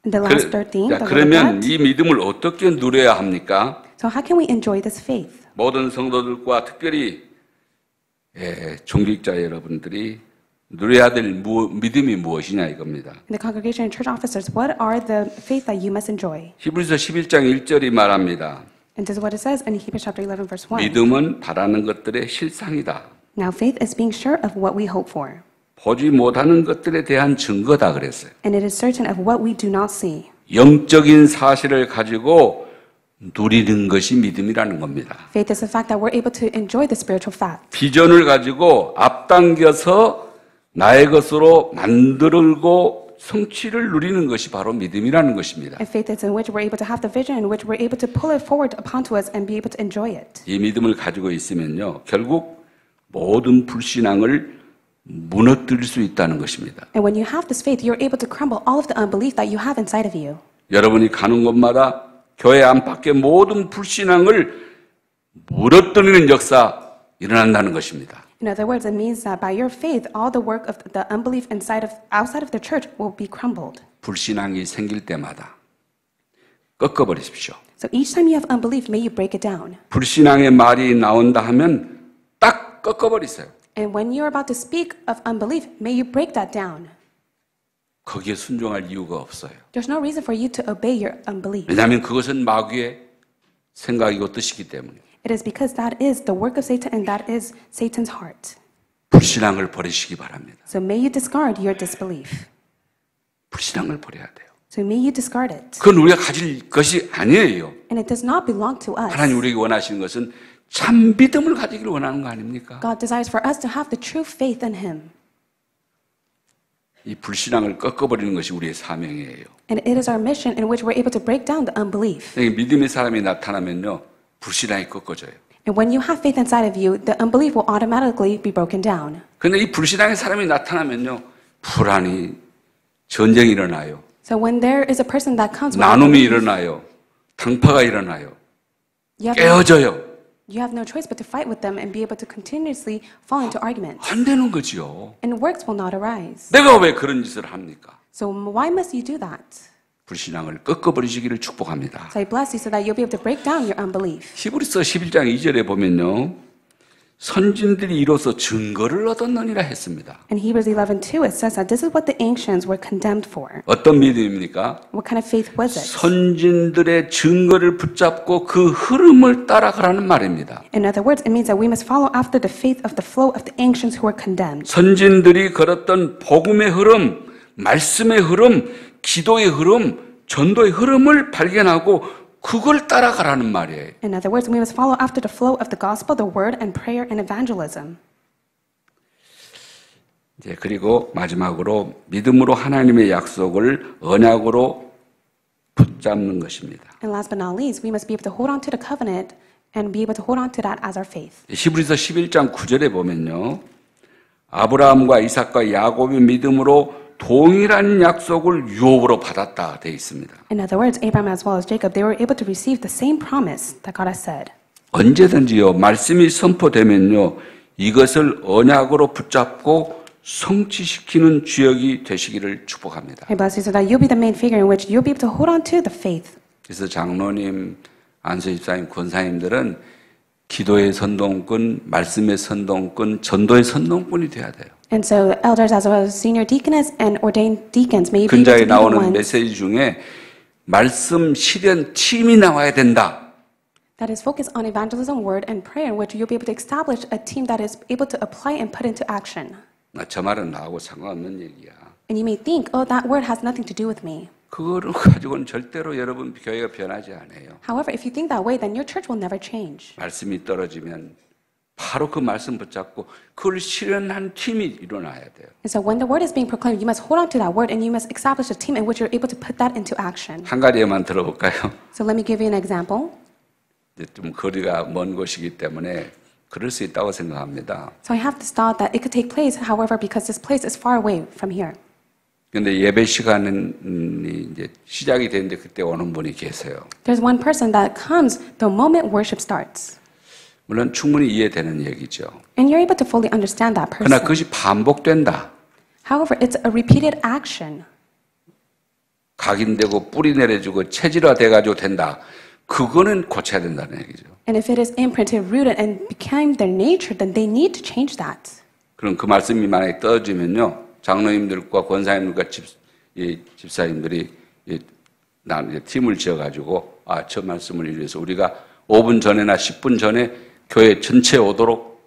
And the last third thing, 자, the 그러면 word of 이 믿음을 어떻게 누려야 합니까? God. So how can we enjoy this faith? 모든 성도들과 특별히 종직자 여러분들이 누려야 될 믿음이 무엇이냐 이겁니다. In the congregation and church officers, what are the faith that you must enjoy? 히브리서 11장 1절이 말합니다. And this is what it says in Hebrews chapter 11, verse 1. 믿음은 바라는 것들의 실상이다. Now faith is being sure of what we hope for. 보지 못하는 것들에 대한 증거다 그랬어요. And it is certain of what we do not see. 영적인 사실을 가지고 누리는 것이 믿음이라는 겁니다. Faith is the fact that we're able to enjoy the spiritual fact. 비전을 가지고 앞당겨서 나의 것으로 만들고 성취를 누리는 것이 바로 믿음이라는 것입니다. And faith is in which we're able to have the vision, in which we're able to pull it forward upon to us and be able to enjoy it. 이 믿음을 가지고 있으면요, 결국 모든 불신앙을 무너뜨릴 수 있다는 것입니다. And when you have this faith, you're able to crumble all of the unbelief that you have inside of you. 여러분이 가는 곳마다 교회 안팎의 모든 불신앙을 무너뜨리는 역사 일어난다는 것입니다. In other words, it means that by your faith, all the work of the unbelief outside of the church will be crumbled. 불신앙이 생길 때마다 꺾어버리십시오. So each time you have unbelief, may you break it down. 불신앙의 말이 나온다 하면 딱 꺾어버리세요. And when you're about to speak of unbelief, may you break that down. 거기에 순종할 이유가 없어요. There's no reason for you to obey your unbelief. 왜냐하면 그것은 마귀의 생각이고 뜻이기 때문에. It is because that is the work of Satan and that is Satan's heart. 불신앙을 버리시기 바랍니다. So may you discard your disbelief. 불신앙을 버려야 돼요. So may you discard it. 그건 우리가 가질 것이 아니에요. And it does not belong to us. 하나님 우리에게 원하시는 것은 참 믿음을 가지기를 원하는 거 아닙니까? God desires for us to have the true faith in Him. 이 불신앙을 꺾어버리는 것이 우리의 사명이에요. And it is our mission in which we're able to break down the unbelief. 믿음의 사람이 나타나면요, 불신앙이 꺾어져요. And when you have faith inside of you, the unbelief will automatically be broken down. 그런데 이 불신앙의 사람이 나타나면요, 불안이, 전쟁이 일어나요. So when there is a person that comes with 나눔이 일어나요. 당파가 일어나요. 깨어져요. You have no choice but to fight with them and be able to continuously fall into arguments. 안 되는 거지요. And works will not arise. 내가 왜 그런 짓을 합니까? So why must you do that? 불신앙을 꺾어버리시기를 축복합니다. So I bless you so that you'll be able to break down your unbelief. 히브리서 11장 2절에 보면요, 선진들이 이로써 증거를 얻었느니라 했습니다. In Hebrews 11:2 it says that this is what the ancients were condemned for. 어떤 믿음입니까? What kind of faith was it? 선진들의 증거를 붙잡고 그 흐름을 따라가라는 말입니다. In other words, it means that we must follow after the faith of the flow of the ancients who were condemned. 선진들이 걸었던 복음의 흐름, 말씀의 흐름, 기도의 흐름, 전도의 흐름을 발견하고 그걸 따라가라는 말이에요. In other words, we must follow after the flow of the gospel, the word, and prayer and evangelism. 이제 그리고 마지막으로 믿음으로 하나님의 약속을 언약으로 붙잡는 것입니다. And last but not least, we must be able to hold on to the covenant and be able to hold on to that as our faith. 히브리서 11장 9절에 보면요, 아브라함과 이삭과 야곱의 믿음으로 동일한 약속을 유업으로 받았다 되어 있습니다. In other words, Abraham as well as Jacob, they were able to receive the same promise that God has said. 언제든지요, 말씀이 선포되면요, 이것을 언약으로 붙잡고 성취시키는 주역이 되시기를 축복합니다. I bless you so that you'll be the main figure in which you'll be able to hold on to the faith. 그래서 장로님, 안수집사님, 권사님들은 기도의 선동꾼, 말씀의 선동꾼, 전도의 선동꾼이 돼야 돼요. And so elders as well as senior deaconess and ordained deacons may be able to 근자에 be the 나오는 ones 메시지 중에 말씀 실현 팀이 나와야 된다. that is focused on evangelism, word, and prayer, in which you'll be able to establish a team that is able to apply and put into action. 저 말은 나하고 상관없는 얘기야. And you may think, oh, that word has nothing to do with me. 그거를 가지고는 절대로 여러분 교회가 변하지 않아요. However, if you think that way, then your church will never change. 말씀이 떨어지면 바로 그 말씀 붙잡고 그걸 실현한 팀이 일어나야 돼요. And so when the word is being proclaimed, you must hold on to that word and you must establish a team in which you're able to put that into action. 한 가지만 들어볼까요? So let me give you an example. 이제 좀 거리가 먼 곳이기 때문에 그럴 수 있다고 생각합니다. So I have this thought that it could take place, however, because this place is far away from here. 근데 예배 시간이 이제 시작이 되는데 그때 오는 분이 계세요. There's one person that comes the moment worship starts. 물론 충분히 이해되는 얘기죠. And you're able to fully understand that person. 그러나 그것이 반복된다. However, it's a repeated action. 각인되고 뿌리 내려주고 체질화돼가지고 된다. 그거는 고쳐야 된다는 얘기죠. And if it is imprinted, rooted, and became their nature, then they need to change that. 그럼 그 말씀이 만약에 떨어지면요. 장로님들과 권사님들과 집사님들이 이제 팀을 지어가지고 저 말씀을 위해서 우리가 5분 전에나 10분 전에 교회 전체에 오도록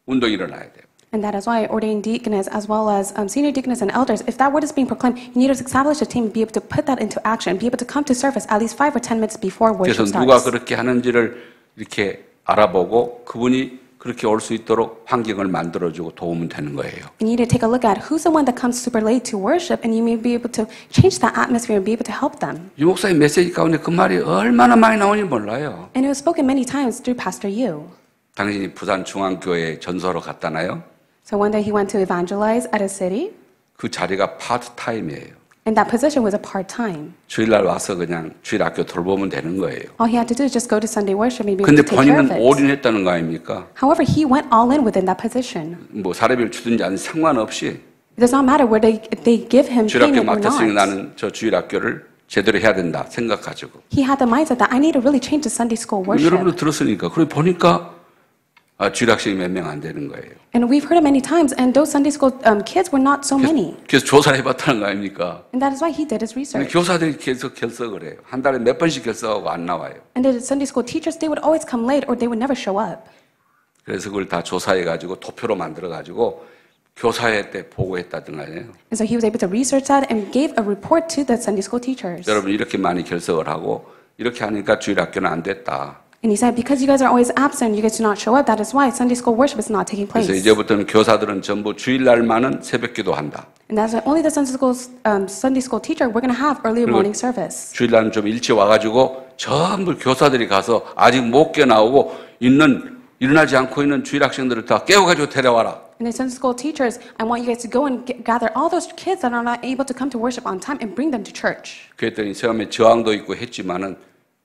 운동이 일어나야 돼요. And that is why ordained deaconess, as well as senior deaconess and elders, if that word is being proclaimed, you need to establish a team and be able to put that into action, be able to come to service at least 5 or 10 minutes before worship 그래서 누가 starts. 그렇게 하는지를 이렇게 알아보고 그분이 그렇게 올 수 있도록 환경을 만들어주고 도우면 되는 거예요. And you need to take a look at who's the one that comes super late to worship, and you may be able to change that atmosphere and be able to help them. 이 목사님 메시지 가운데 그 말이 얼마나 많이 나오는지 몰라요. And it was spoken many times through Pastor Yu. 당신이 부산 중앙교회 전소로 갔다나요? So one day he went to evangelize at a city, 그 자리가 파트타임이에요. and that position was a part-time. 주일날 와서 그냥 주일 학교 돌보면 되는 거예요. All he had to do is just go to Sunday worship and be able 근데 to take care of 본인은 it. 올인했다는 거 아닙니까? However, he went all in within that position. 뭐 사례비를 주든지 안 상관없이 It does not matter where they give him 주일 학교 payment or 맡았으니 not. 나는 저 주일 학교를 제대로 해야 된다 생각가지고. He had the mindset that I need to really change the Sunday school worship. 여러분도 들었으니까. 그래 보니까 주일 학생이 몇 명 안 되는 거예요. And we've heard it many times, and those Sunday school kids were not so many. 그래서 조사를 해봤다는 거 아닙니까? And that is why he did his 근데 research. 교사들이 계속 결석을 해요. 한 달에 몇 번씩 결석하고 안 나와요. And the Sunday school teachers, they would always come late or they would never show up. 그래서 그걸 다 조사해가지고 도표로 만들어가지고 교사회 때 보고했다던 거 아니에요. And so he was able to research that and gave a report to the Sunday school teachers. 여러분 이렇게 많이 결석을 하고 이렇게 하니까 주일 학교는 안 됐다. And he said, because you guys are always absent, you guys do not show up, that is why Sunday school worship is not taking place. 그래서 이제부터는 교사들은 전부 주일날만은 새벽기도 한다. And that's why only the Sunday school teacher, we're going to have early morning service. 주일날은 좀 일찍 와가지고 전부 교사들이 가서 아직 못 깨나오고 일어나지 않고 있는 주일 학생들을 다 깨워가지고 데려와라. And the Sunday school teachers, I want you guys to go and gather all those kids that are not able to come to worship on time and bring them to church. 그랬더니 처음에 저항도 있고 했지만은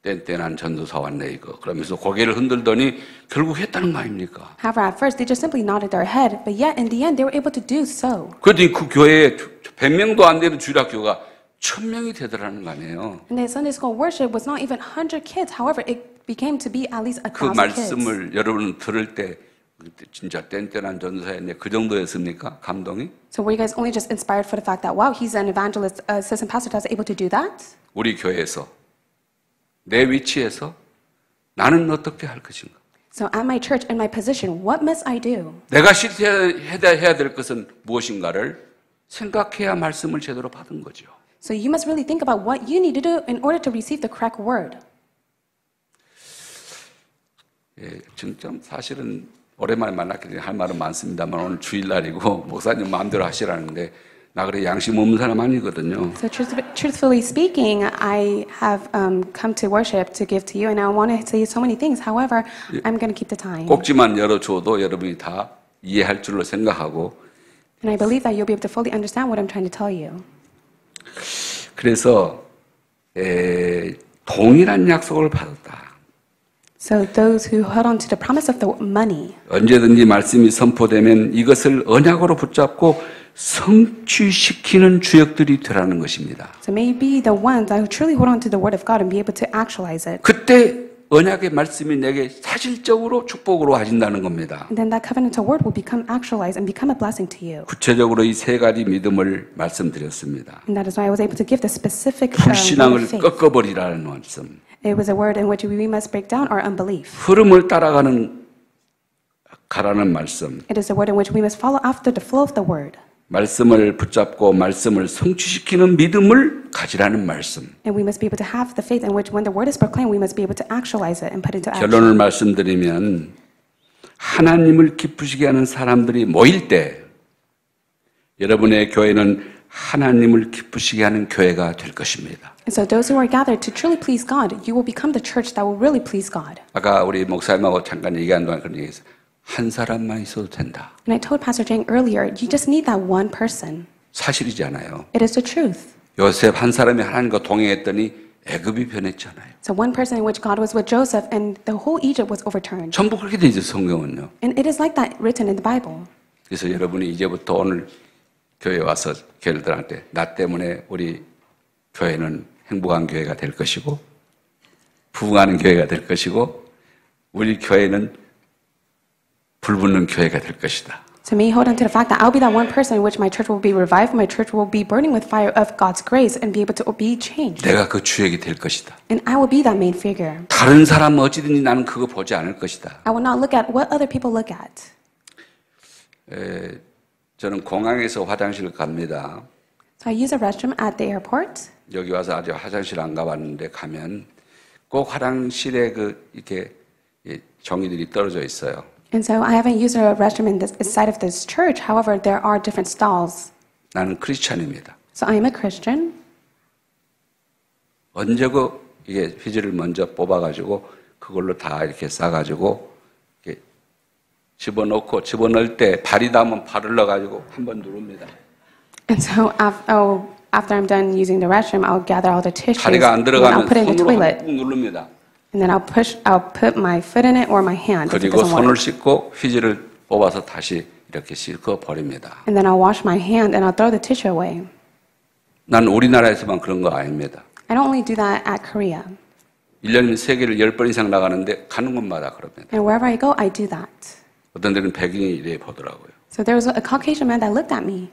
뗀뗀한 전도사 왔네 이거. 그러면서 고개를 흔들더니 결국 했다는 거 아닙니까? However, at first, they just simply nodded their head, but yet in the end, they were able to do so. 그랬더니 그 교회에 100명도 안 되는 주일학교가 1000명이 되더라는 거 아니에요. And the Sunday school worship was not even 100 kids. However, it became to be at least 그 1,000 kids. 말씀을 여러분 들을 때 진짜 뗀뗀한 전도사였네. 그 정도였습니까? 감동이? So were you guys only just inspired for the fact that, wow, he's an evangelist, assistant pastor that's able to do that? 우리 교회에서 내 위치에서 나는 어떻게 할 것인가? So at my church, in my position, what must I do? 내가 해야 될 것은 무엇인가를 생각해야 말씀을 제대로 받은 거죠. So you must really think about what you need to do in order to receive the correct word. 예, 진짜 사실은 오랜만에 만났기 때문에 할 말은 많습니다만 오늘 주일날이고 목사님 마음대로 하시라는데 나 그래 양심 없는 사람 아니거든요. So truthfully speaking, I have come to worship to give to you, and I want to say so many things. However, I'm going to keep the time. 꼭지만 열어줘도 여러분이 다 이해할 줄로 생각하고 And I believe that you'll be able to fully understand what I'm trying to tell you. 그래서 동일한 약속을 받았다. So those who held on to the promise of the money, 언제든지 말씀이 선포되면 이것을 언약으로 붙잡고 성취시키는 주역들이 되라는 것입니다. so maybe the ones that truly hold on to the word of God and be able to actualize it. 그때 언약의 말씀이 내게 사실적으로 축복으로 와진다는 겁니다. And then that covenantal word will become actualized and become a blessing to you. 구체적으로 이 세 가지 믿음을 말씀드렸습니다. And that is why I was able to give the specific word of 불신앙을 faith. 꺾어버리라는 말씀. It was a word in which we must break down our unbelief. 흐름을 가라는 말씀. It is a word in which we must follow after the flow of the word. 말씀을 붙잡고 말씀을 성취시키는 믿음을 가지라는 말씀. And we must be able to have the faith in which when the word is proclaimed, we must be able to actualize it and put it into action. 결론을 말씀드리면 하나님을 기쁘시게 하는 사람들이 모일 때 여러분의 교회는 하나님을 기쁘시게 하는 교회가 될 것입니다. And so those who are gathered to truly please God, you will become the church that will really please God. 아까 우리 목사님하고 잠깐 얘기한 동안 그런 얘기했어요. 한 사람만 있어도 된다. And I told Pastor Jang earlier, you just need that one person. 사실이잖아요. It is the truth. 요셉 한 사람이 하나님과 동행했더니 애굽이 변했잖아요. So one person in which God was with Joseph and the whole Egypt was overturned. 전부 그렇게 돼 있어요, 성경은요. And it is like that written in the Bible. 그래서 여러분이 이제부터 오늘 교회 와서 교회를 들어갈 때 나 때문에 우리 교회는 행복한 교회가 될 것이고 부흥하는 교회가 될 것이고 우리 교회는 불붙는 교회가 될 것이다. To me, hold on to the fact that I'll be that one person in which my church will be revived, my church will be burning with fire of God's grace and be able to be changed. 내가 그 주역이 될 것이다. And I will be that main figure. 다른 사람 어찌든지 나는 그거 보지 않을 것이다. I will not look at what other people look at. 저는 공항에서 화장실을 갑니다. So I use a restroom at the airport. 여기 와서 아직 화장실 안 가봤는데 가면 꼭 화장실에 이렇게 종이들이 떨어져 있어요. And so I haven't used a restroom in this side of this church. However, there are different stalls. 나는 크리스찬입니다. So I am a Christian. 언제고 이게 휴지를 먼저 뽑아가지고 그걸로 다 이렇게 싸가지고 이렇게 집어넣을 때 발이 닿으면 발을 넣어가지고 한번 누릅니다. And so after I'm done using the restroom, I'll gather all the tissues 다리가 안 and I'll 들어가면 put it in the 손으로 toilet. 꾹 누릅니다. And then I'll put my foot in it or my hand if it 그리고 doesn't 손을 work. 씻고 휴지를 뽑아서 다시 이렇게 씻어 버립니다. And then I'll wash my hand and I'll throw the tissue away. 난 우리나라에서만 그런 거 아닙니다. I don't only do that at Korea. 1년에 세계를 10번 이상 나가는데 가는 곳마다 그럽니다. And wherever I go, I do that. 어떤 데는 백인이 이래 보더라고요. So there was a Caucasian man that looked at me.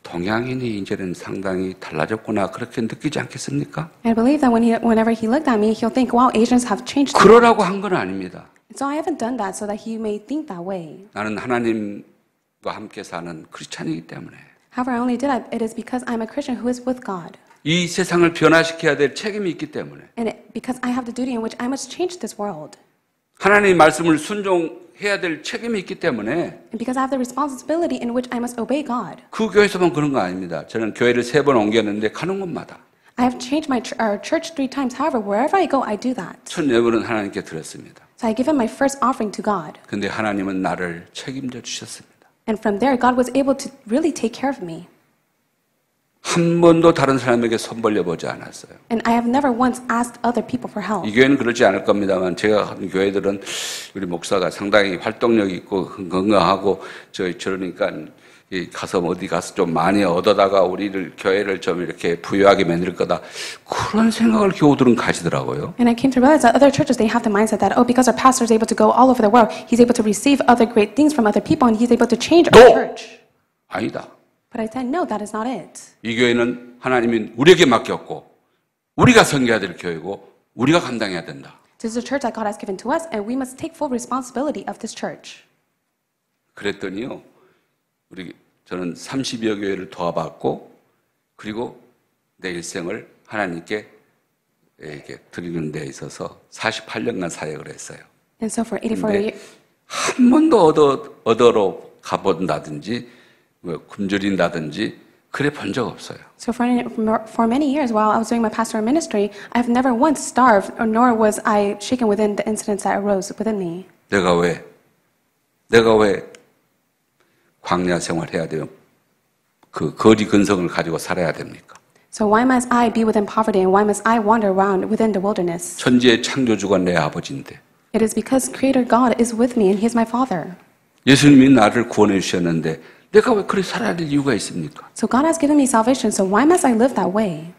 동양인이 이제는 상당히 달라졌구나 그렇게 느끼지 않겠습니까? I believe that whenever he looked at me, he'll think, wow, Asians have changed. 그러라고 한 건 아닙니다. So I haven't done that so that he may think that way. 나는 하나님과 함께 사는 크리스찬이기 때문에 However, I only did that. It is because I'm a Christian who is with God. 이 세상을 변화시켜야 될 책임이 있기 때문에 And because I have the duty in which I must change this world. 하나님의 말씀을 순종해야 될 책임이 있기 때문에 And because I have the responsibility in which I must obey God. 그 교회에서만 그런 거 아닙니다. 저는 교회를 3번 옮겼는데 가는 곳마다 I have changed our church 3 times. However, wherever I go, I do that. 첫 예물은 하나님께 드렸습니다. So I give him my first offering to God. 근데 하나님은 나를 책임져 주셨습니다. And from there, God was able to really take care of me. 한 번도 다른 사람에게 손 벌려보지 않았어요. And I have never once asked other people for help. 이 교회는 그렇지 않을 겁니다만 제가 가는 교회들은 우리 목사가 상당히 활동력 있고 건강하고 저러니까 가서 어디 가서 좀 많이 얻어다가 우리를 교회를 좀 이렇게 부유하게 만들 거다 그런 생각을 교우들은 가지더라고요. And I came to realize that other churches, they have the mindset that, oh, because our pastor is able to go all over the world, he's able to receive other great things from other people and he's able to change our church. 아니다. But I said, no, that is not it. 이 교회는 하나님이 우리에게 맡겼고 우리가 섬겨야 될 교회고 우리가 감당해야 된다. This is a church that God has given to us and we must take full responsibility of this church. 그랬더니요. 저는 30여 교회를 도와봤고 그리고 내 일생을 하나님께 이렇게 드리는 데 있어서 48년간 사역을 했어요. And so for 84 years, 한 번도 얻어로 가본다든지 굶주린다든지 그래 본 적 없어요. So for many years while I was doing my pastoral ministry, I have never once starved, or nor was I shaken within the incidents that arose within me. 내가 왜 광야 생활해야 돼요? 그 거리 근성을 가지고 살아야 됩니까? So why must I be within poverty and why must I wander around within the wilderness? 천지의 창조주가 내 아버지인데. It is because Creator God is with me and He is my Father. 예수님이 나를 구원해 주셨는데 내가 왜 그렇게 살아야 될 이유가 있습니까? So God has given me salvation, so why must I live that way?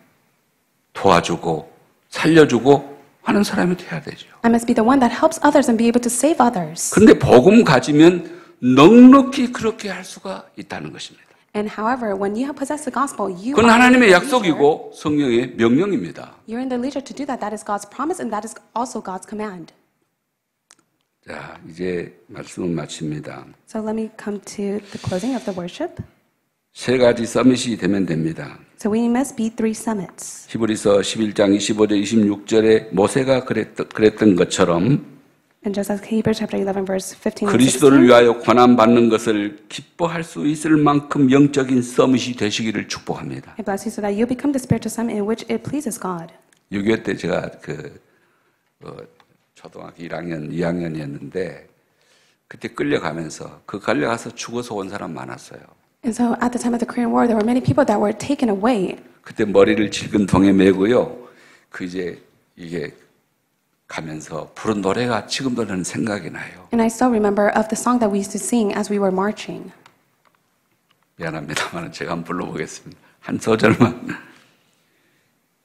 도와주고 살려주고 하는 사람이 돼야 되죠. I must be the one that helps others and be able to save others. 그런데 복음 가지면 넉넉히 그렇게 할 수가 있다는 것입니다. And however, when you possess the gospel, you 그건 are 하나님의 in the leisure. 약속이고 성령의 명령입니다. You're in the leisure to do that. That is God's promise and that is also God's command. 자, 이제 말씀은 마칩니다. So let me come to the closing of the worship. 세 가지 서밋이 되면 됩니다. So we must be 3 summits. 히브리서 11장 25절 26절에 모세가 그랬던 것처럼 And just as Hebrews chapter 11, verse 15 and 그리스도를 16, 위하여 고난받는 것을 기뻐할 수 있을 만큼 영적인 서밋이 되시기를 축복합니다. I bless you so that you become the spiritual summit in which it pleases God. 6.25 때 제가 초등학교 1학년, 2학년이었는데 그때 끌려가면서 끌려가서 죽어서 온 사람 많았어요. And so at the time of the Korean War, there were many people that were taken away. 그때 머리를 질근 동에 메고요. 이게 가면서 부른 노래가 지금도 저는 생각이 나요. And I still remember of the song that we used to sing as we were marching. 미안합니다만 제가 한번 불러보겠습니다. 한 소절만.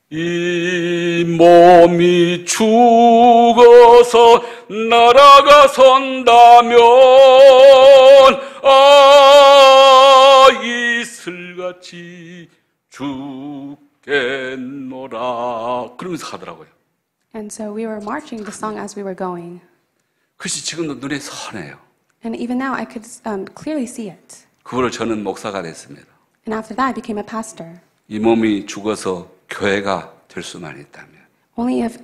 이 몸이 죽어서 날아가선다면 이슬같이 죽겠노라. 그러면서 가더라고요. And so we were marching the song as we were going. 그것이 지금도 눈에 선해요. And even now I could clearly see it. 그걸로 저는 목사가 됐습니다. And after that I became a pastor. 이 몸이 죽어서 교회가 될 수만 있다면,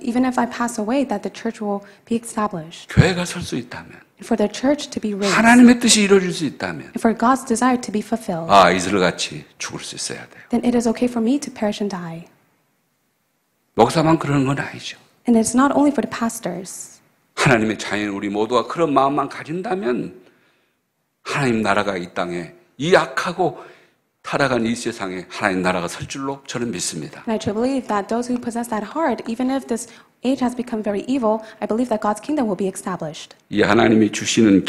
Even if I pass away, that the church will be established. 교회가 설 수 있다면, And for the church to be raised. 하나님의 뜻이 이루어질 수 있다면, And for God's desire to be fulfilled. 이슬같이 죽을 수 있어야 돼요. Then it is okay for me to perish and die. 목사만 그러는 건 아니죠. And it's not only for the pastors. 하나님의 자녀인 우리 모두가 그런 마음만 가진다면 하나님 나라가 이 땅에 이 악하고 타락한 이 세상에 하나님 나라가 설 줄로 저는 믿습니다. And I truly believe that those who possess that heart, even if this age has become very evil, I believe that God's kingdom will be established. 이 하나님이 주시는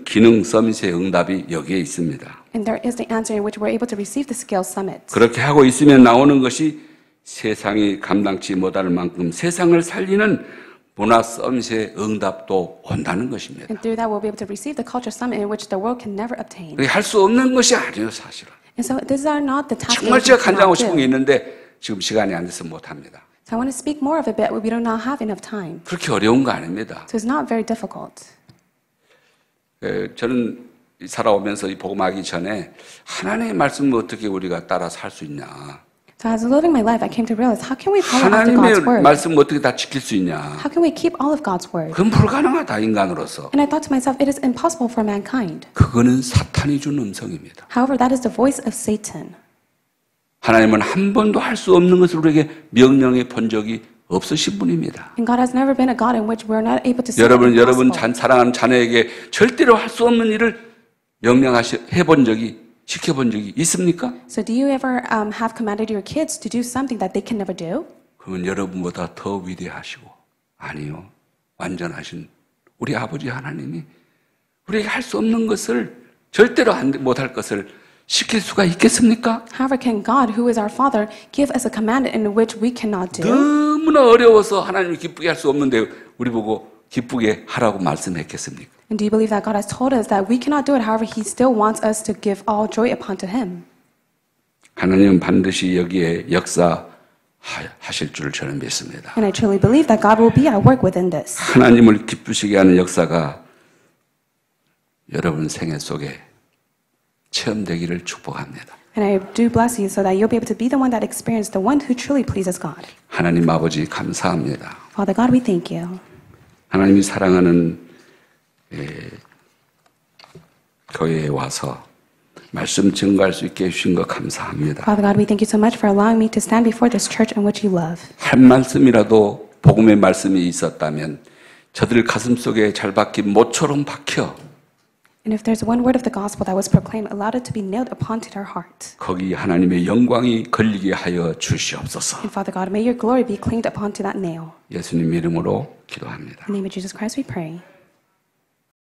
기능 서밋의 응답이 여기에 있습니다. And there is the answer in which we're able to receive the Scale Summit. 그렇게 하고 있으면 나오는 것이 세상이 감당치 못할 만큼 세상을 살리는 문화 서밋의 응답도 온다는 것입니다. And through that we'll be able to receive the Culture Summit in which the world can never obtain. 할 수 없는 것이 아니에요, 사실은. And so these are not the tasks 정말 that 제가 we 간증하고 cannot 싶은 게 do. 있는데 지금 시간이 안 돼서 못합니다. So I want to speak more of it, but we do not have enough time. 그렇게 어려운 거 아닙니다. So it's not very difficult. 저는 살아오면서 이 복음하기 전에 하나님의 말씀을 어떻게 우리가 따라 살 수 있냐. So as I was living my life, I came to realize, how can we follow after God's 하나님의 word? 말씀을 어떻게 다 지킬 수 있냐. How can we keep all of God's word? 그건 불가능하다, 인간으로서. And I thought to myself, it is impossible for mankind. 그거는 사탄이 준 음성입니다. However, that is the voice of Satan. 하나님은 한 번도 할 수 없는 것을 우리에게 명령해 본 적이 없으신 분입니다. And God has never been a God in which we're not able to see the 여러분 impossible. 사랑하는 자녀에게 절대로 할 수 없는 일을 해본 적이 지켜본 적이 있습니까? So do you ever have commanded your kids to do something that they can never do? 그건 여러분보다 더 위대하시고 아니요 완전하신 우리 아버지 하나님이 우리에게 할 수 없는 것을 절대로 못할 것을 시킬 수가 있겠습니까? However, can God, who is our Father, give us a command in which we cannot do? 너무나 어려워서 하나님을 기쁘게 할 수 없는데 우리 보고 기쁘게 하라고 말씀했겠습니까? And do you believe that God has told us that we cannot do it? However, He still wants us to give all joy upon to Him. 하나님은 반드시 여기에 역사하실 줄 저는 믿습니다. And I truly believe that God will be at work within this. 하나님을 기쁘시게 하는 역사가 여러분 생애 속에 체험되기를 축복합니다. And I do bless you so that you'll be able to be the one that experienced the one who truly pleases God. 하나님 아버지 감사합니다. Father God, we thank you. 하나님이 사랑하는 교회에 와서 말씀 증거할 수 있게 해주신 것 감사합니다. Father God, we thank you so much for allowing me to stand before this church in which you love. 한 말씀이라도 복음의 말씀이 있었다면 저들 가슴 속에 잘 박힌 못처럼 박혀 And if there's one word of the gospel that was proclaimed, allow it to be nailed upon to their heart. 거기 하나님의 영광이 걸리게 하여 주시옵소서. And Father God, may your glory be claimed upon to that nail. 예수님 이름으로 기도합니다. In the name of Jesus Christ we pray.